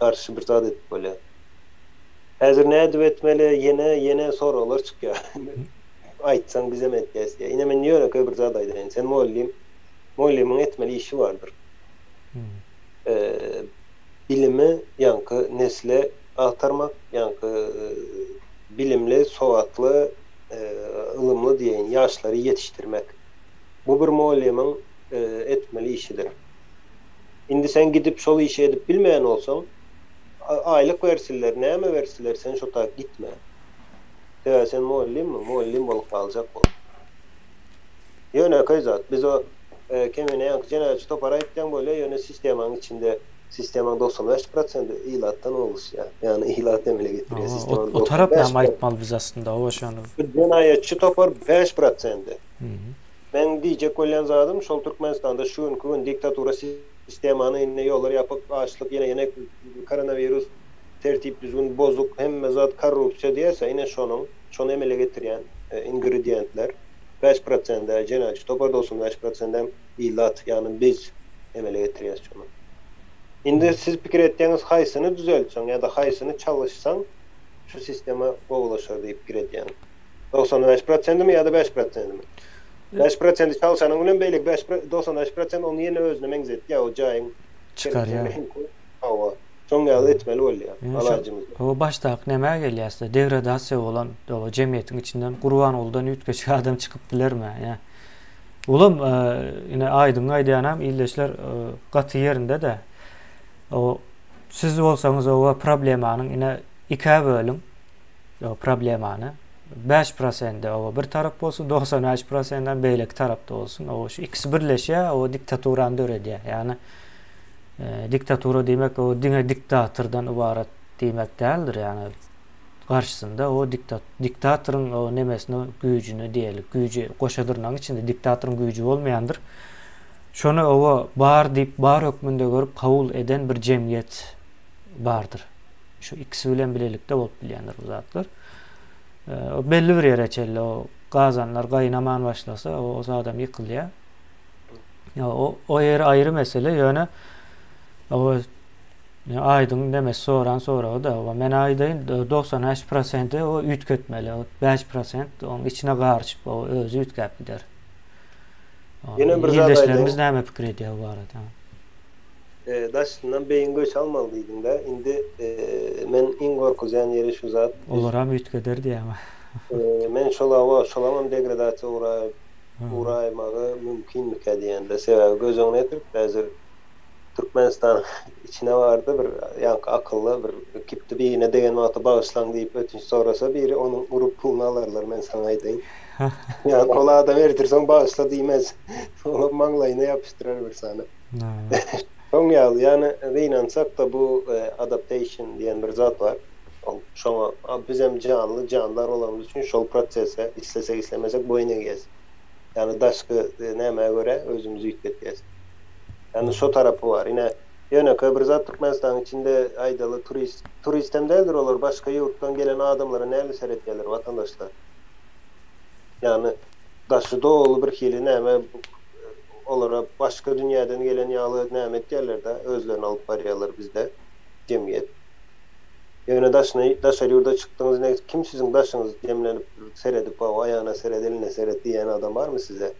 [SPEAKER 2] Garşy bir zat edip bolýar. Häzir ne edip etmeli? Ýene soralar çykýar. Aýtsaň bize metgäs diýär. Ine men ýöne bir zat aýdym. Sen muallimyň etmeli işi bardyr. Bilimi yankı nesle aktarmak, yankı bilimli, sowatly, ılımlı diýen ýaşlary ýetişdirmek. Bu bir muallimyň etmeli işidir. Indi sen gidip şol işi edip bilmeýän bolsaň, aýlyk bersiler, näme bersiler, sen şo taýyp gitme. Sen muallimmi? Muallim bolup galjak bol. Ýöne kaýzat, biz o kemine yankı jeneratör topar aýtdan bolýar, ýöne sistemanyň içinde sistemanyň 95% ilatdan oluşýar. Yani ilat emele getirýär sistemanyň.
[SPEAKER 1] O tarap näme aýtmaly biz aslında o şonu.
[SPEAKER 2] Jeneratör topar 5%. Men diýjek bolýan zadym şol Türkmenistanda şu gün diktatura sistemany ine ýollar ýapyp açlyp ýene koronavirus tertip düzgün bozuk hemme zat korrupsiýa diýerse ine şonu emele getirýän ingredientler 5% jeneratör topar 95% ilat, yani biz emele getirýäs şonu. Indi siz pikir etdiňiz haýsyny düzeltseň ýa-da haýsyny çalyşsaň şu sistema gowlaşar diýip pikir edýän. 95% mi ýa-da 5% mi? 5% çalsanyň bilen beýlik 95% onu ýene özüne meňzet. Ya o jaýyň
[SPEAKER 1] çıkar ya.
[SPEAKER 2] Soň ýaly etmeli bolýar. Alajymyz.
[SPEAKER 1] O başda näme gelýärse degradasiýa bolan o jemgyýetiň içinden Gurbanoğlu'dan ütgeçi adam çykyp bilermi? Ya. Ulum ine aýdyň aýdýanam illeşler gaty ýerinde de o siz bolsaňyz o problemanyň ine iki bölüm o problemany 5% o bir tarap bolsun 98%dan beýlek tarapda bolsun o şu ikisi birleşýär o diktaturany döredýär. Yani diktatura demek o diktatörden ibaret demek değildir yani karşısında o diktatörün o nemesini gücünü diýelik gücü goşadırnaň içinde diktatörün gücü bolmaýandyr. Şonu o bar diýip bar hökmünde görüp kabul eden bir jemgyýet bardyr. Şu ikisi bilen bilelikde bolup bilýändir bu zatlar. O belli bir ýere çelli o gazanlar gaýnaman başlasa o adam ýykylýar. Ya o ýer aýry mesele ýöne o aýdyň demesi sonra da o men aýdyn 98% o ütgetmeli, o 5% onun içine garçyp o özü ütkep gider.
[SPEAKER 2] Yine bir zat
[SPEAKER 1] aýdym. Näme pikir edýär bu arada?
[SPEAKER 2] Daşyndan beýin göç almaly diýdim da. Indi men iň gorkuzan ýeri şu zat.
[SPEAKER 1] Olaram ütkeder diýäm.
[SPEAKER 2] Men şolamam degradasiýa uğraymagy mümkin diýende sebäbi gözüňe etip häzir Türkmenistan içine vardı bir yankı akıllı bir kipti birine degen wagtda bağışlan diýip ötünç sorasa biri onun urup pulunu alarlar men sana aýdyn. Yani ola adam erdirsen bağışla diýmez. Ola maňlaýyna ýapyşdyrar bir sana. Soň ýaly yani inansak da bu adaptation diýen bir zat var. Şoňa biz hem canlılar olamyz üçin şol prosese islesek islemesek boyun egýäs. Yani daşkı näme göre özümüzü ýitdirýäs. Yani şu tarapy var. Yine Ýönekä bir zat Türkmenistan içinde aýdaly turist hem däldir olar, başga ýurtdan gelen adamlara näle seretýärler watandaşlar. Yani daşı doğulu bir hili näme olara başka dünýäden gelen ýaly näme etýärler-de özlerini alyp barýarlar bizde jemgyýet. Ýöne daşary ýurda çykdyňyz ne kim siziň daşyňyz demlenip seredip aýagyna seret, eline seret diýen adam barmy size?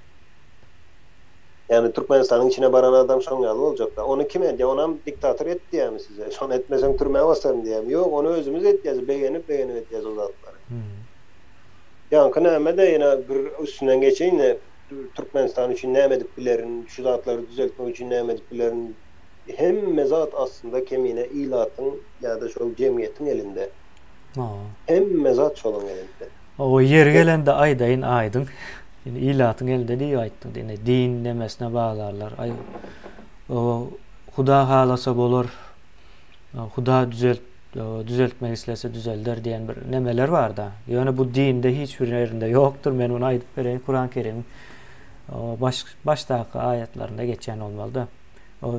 [SPEAKER 2] Yani Türkmenistan'ın içine baran adam şoň ýaly boljak da. Onu kim edýär? Onam diktator etdi ýa-mı size? Şonu etmesem türmäge basarym diýämi? Ýok, onu özümüz etýäz, begenip etýäz o zatlary. Ýa-ni näme-de ýene bir üstünden geçeýin, Türkmenistan üçin näme edip bilerin, şu zatlary düzeltmek üçin näme edip bilerin, hemme zat aslında kemine ilatın ýa-da şol jemgyýetin elinde. Hemme zat şolaň elinde.
[SPEAKER 1] O yer gelende aýdaýyn aýdyň. Yani ilatyň elinde diýip aýtdy. Yani din demesine bağlarlar. O Huda halasa bolar. Huda düzeltmek islese düzeldir diyen bir nemeler var da. Yani bu dinde hiçbir yerinde yoktur. Men onu aýdyp bereyim. Kur'an-ı Kerim başdaki ayetlerinde geçen olmalı da. O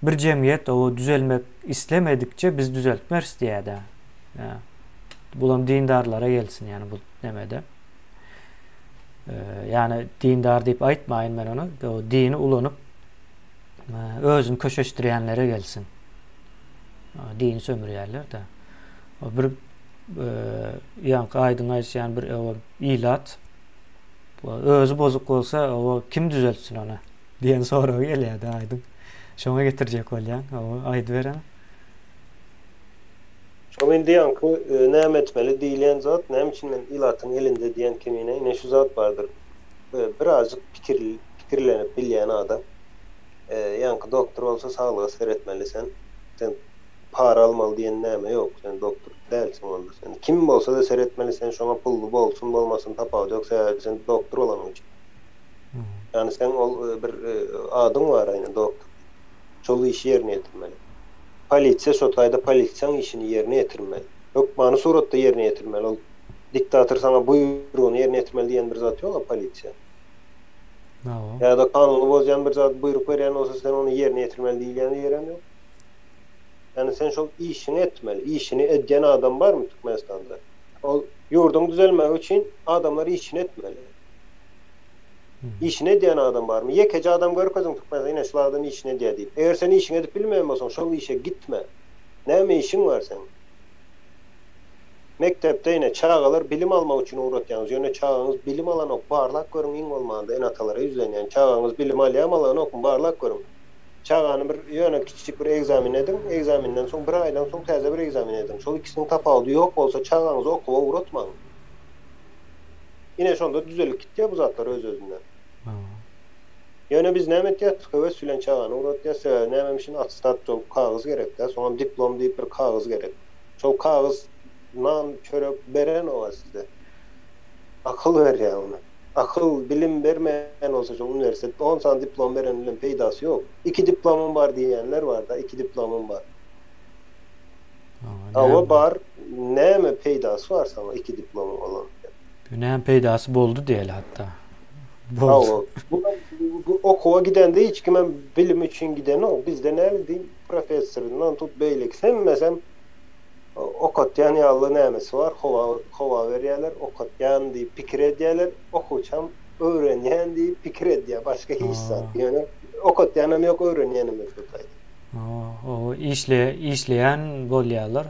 [SPEAKER 1] bir cemiyet o düzelmek istemedikçe biz düzeltmek isteyede. Bulam dindarlara gelsin yani bu demede. Yani dindar deyip aýtmaýyn men onu. O dini ulanyp özüni köşeşdirýänlere gelsin. Din sömürýärler de. O bir ýanky aýdyň aýşýan bir ilat özü bozuk bolsa o kim düzeltsin onu diýen soraw gelýärdi aýdyň. Şoňa getirjek bolýan. O aýdy beren.
[SPEAKER 2] Şoň diýanky näme etmeli diýilen zat, näme üçin men ilatyň elinde diýen kimine ine şu zat bardyr. Birazcık pikirlenip bilýän adam. Ýanky doktor bolsa saglyga seretmeli sen. Sen para almaly diýen näme ýok. Sen doktor dälsin onda sen. Kim bolsa da seretmeli sen şoňa pullu bolsun bolmasyn tapawdy ýoksa sen doktor bolan üçin. Yani sen ol bir adyň var aýna doktor. Şol işi ýerine ýetirmeli. Polisiýa şotaýda polisiýaň işini ýerine ýetirmeli. Hökmany suratda ýerine ýetirmeli. Ol diktator sana buýrugyny ýerine ýetirmeli diýen bir zat ýok polisiýa. Ya da kanuny bozýan bir zat buyruk berýän bolsa sen onu ýerine ýetirmeli diýilýän ýerem ýok. Yani sen şol işini etmeli. İşini edýän adam barmy Türkmenistanda? Ol ýurdun düzelmegi üçin adamlar işini etmeli. İşini edýän adam barmy? Ýekeci adam görkezin Türkmenistanda ine şulardan işini edýär diýip. Eger sen işini edip bilmeýän bolsaň, şol işe gitme. Näme işin var seň? Mektepde ine çağalar bilim almak üçin uğratýaňyz. Ýöne çağaňyz bilim alan ok barlak görüň iň bolmanda en atalara ýüzlenýän. Çağaňyz bilim alýan alan ok barlak görüň. Çağany bir ýöne kiçik bir egzamin edin. Egzaminden soň bir aýdan soň täze bir egzamin edin. Şol ikisiniň tapawdy ýok bolsa çağaňyzy okuwa uğratmaň. Ine şonda düzelip gitýär bu zatlar öz-özünden. Ýöne biz näme etýäs? Höwes bilen çağany uğratýas, näme üçin atestat kagaz gerek-de, soňra diplom diýip bir kagaz gerek. Şol kagaz nan çörek beren o sizde. Akıl berýär ona. Akıl bilim bermeýän bolsa şol üniversitede 10 san diplom beren bilen peýdasy ýok. 2 diplomum bar diýenler var da, 2 diplomum bar. Awa bar, näme peýdasy var sana 2 diplomum bolan?
[SPEAKER 1] Näme peýdasy boldy diýeli hatda.
[SPEAKER 2] Bu okuwa gidende hiç kime bilim üçin giden o. Bizde näme diýip professorundan tut beýlik. Semmesem okatýan ýaly nämesi var. Howa berýärler, okatýan diýip pikir edýärler. Okuçam öwrenýän diýip pikir edýär. Başga hiç zat. Ýöne okatýanym ýok, öwrenýänim ýok.
[SPEAKER 1] O işleýän bolýarlar.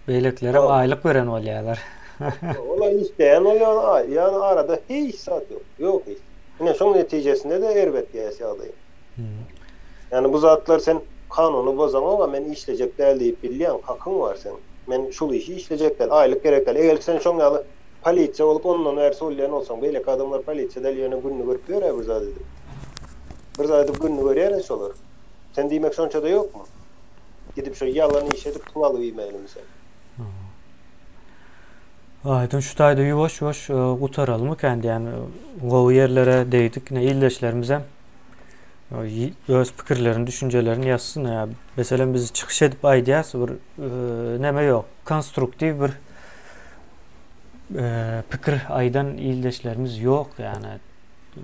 [SPEAKER 1] Beýleklere aýlyk beren bolýarlar.
[SPEAKER 2] Ola işleýän bolýar, ýani arada hiç zat ýok. Ýok hiç. Yine şoň netijesinde de erbet ýaşaýar. Yani bu zatlar sen kanuny bozan ama men işlejek däl diýip bilýän hakyň var sen. Men şol işi işlejek däl, aýlyk gerek däl. Eger sen şoň ýaly polisiýa bolup ondan bäri solýan bolsaň, beýlek adamlar polisiýa däl ýöne günni görüp berýär bir zat edip. Bir zat edip günni görýär şolar. Sen diýmek şonça da ýokmu? Gidip şo ýalan iş edip pul alyp ýmeýlim sen.
[SPEAKER 1] Aydın şu taýda ýuwaş gutaralım kendi yani gowy yerlere değdik. Ne ildeşlerimize öz pikirlerini, düşüncelerini yazsın ya. Mesela biz çıkış edip aýdýas bir näme ýok. Konstruktiv bir pikir aýdan ildeşlerimiz ýok yani.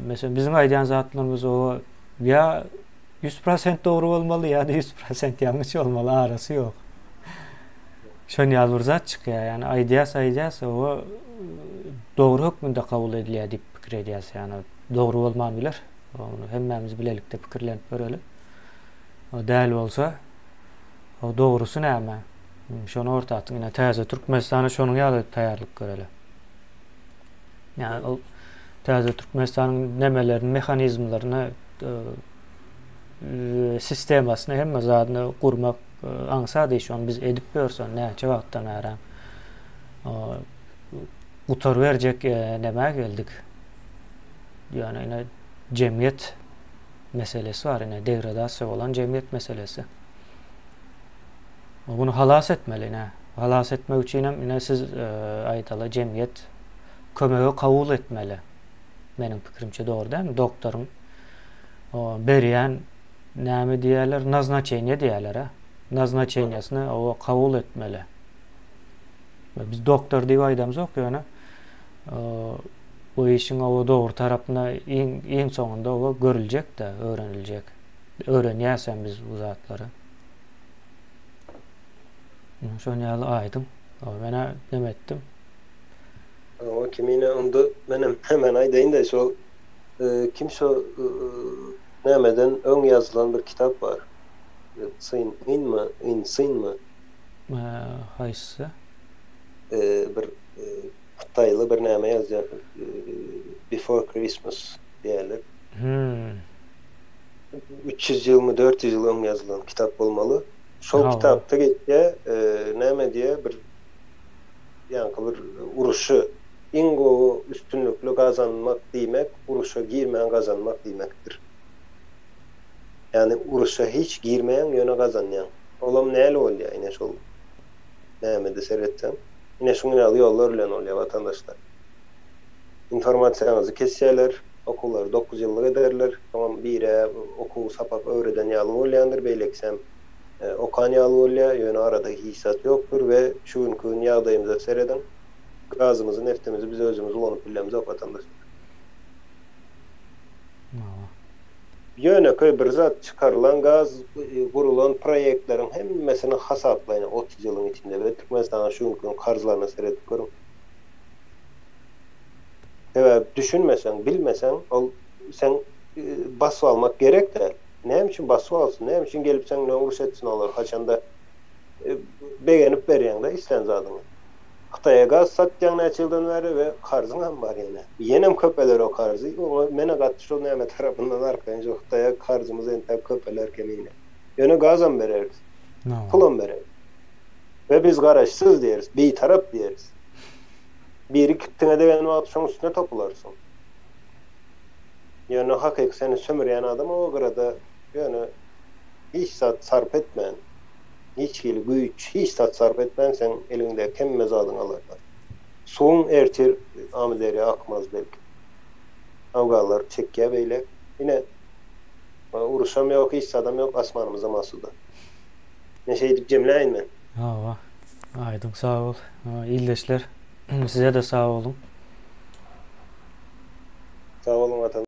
[SPEAKER 1] mesela bizim aydan zatlarımız o ya 100% doğru olmalı ya da 100% yanlış olmalı, arası yok. Şön ýaly bir zat çykýar, ýani aýdýas o dogry hökmünde kabul edilýär diýip pikir edýäs, ýani dogry bolman biler. Onu hemmämiz bilelikde pikirlenip göreli. O däl bolsa o dogrusy näme? Şonu ortatyň ýene täze Türkmenistana şonuň ýaly taýýarlyk göreli. Ýani o täze Türkmenistanyň nemelerini, mehanizmlaryny, sistemasyny hemme zadyny gurmak aňsady şonu biz edip görsen näçe wagtdan bäri gutar berjek näme geldik. Ýani ine jemgyýet meselesi var, ine degradasiýa bolan jemgyýet meselesi. Bunu halas etmeli, ine halas etmek üçin hem ine siz aýtaly jemgyýet kömegi kabul etmeli. Menin pikirimçe dogry däl, doktoruň berýän näme diýerler, naznaçeniýe diýerler. Naznaçeniýasyny o kabul etmeli. Biz doktor diýip aýdamyz ok ýöne. Bu işin o dogry tarapyna iň soňunda o görüljek de, öğreniljek. Öğrenýärsen biz bu zatlary. Şonu ýaly aýdym. Mene demetdim.
[SPEAKER 2] O kimine onda benim hemen aýdaýyn da şol kim şo nämeden öň ýazylan bir kitap var. Syn mı?
[SPEAKER 1] Haýsy?
[SPEAKER 2] Bir Xitayly bir näme ýazýar. Before Christmas diýerler. 300 ýyl mı 400 ýyl öň ýazylan kitap bolmaly. Şol kitapda geçýär näme diýe bir ýa-ni bir uruşy ingo üstünlükli kazanmak diýmek, uruşa girmeýän kazanmak diýmekdir. Yani uruşa hiç girmeýän ýöne kazanýan. Olam näle bolýar ine şol näme de seretsen. Ine şuňa ýaly ýollar bilen bolýar watandaşlar. Informasiýanyňyzy kesýärler, okulary 9 ýyllyk ederler. Tamam bire okuw sapap öwreden ýaly bolýandyr, beýleksem okan ýaly bolýar, ýöne arada hissat ýokdur we şu günkü ýagdaýymyza sereden gazımızı, neftimizi biz özümüz ulanyp bilýärmiz ok watandaşlar. Ýöne bir zat çıkarılan gaz, gurulan proyektlerin hemmesini hasaplaýan 30 ýylyň içinde we Türkmenistanyň şu günkü karzlaryna seredip görüň. Evet, düşünmesen, bilmesen, sen basyp almak gerek de, näme üçin basyp alsyn, näme üçin gelip sen uruş etsin olar, haçanda begenip berýän-de islen zadyny. Xitay'a gaz satýan näçilden bäri we karzyň hem bar ýene. Ýenem köpeler o karzy, o mene gatdy şol näme tarapyndan arkaňy Xitay'a karzymyz entep köpeler kemine. Ýöne gazam bereriz. Pulam bereriz. Ve biz garaşsyz diýeriz, bir tarap diýeriz. Biri kittiňe degen wagt şoň üstüne topularsın. Ýöne hakyky seni sömürýän adam o grada ýöne hiç zat sarp etmän. Hiç güç, hiç tat sarf etmen sen elinde kem mezalyň alarlar. Soğun ertir amideri akmaz belki. Avgalar çekýär beýle. Yine uruşam ýok, hiç adam ýok asmanymyza masuda. Ne şey edip jemläýin men.
[SPEAKER 1] Aýdym, sağ ol. İldeşler. Size de sağ olun.
[SPEAKER 2] Sağ olun vatan.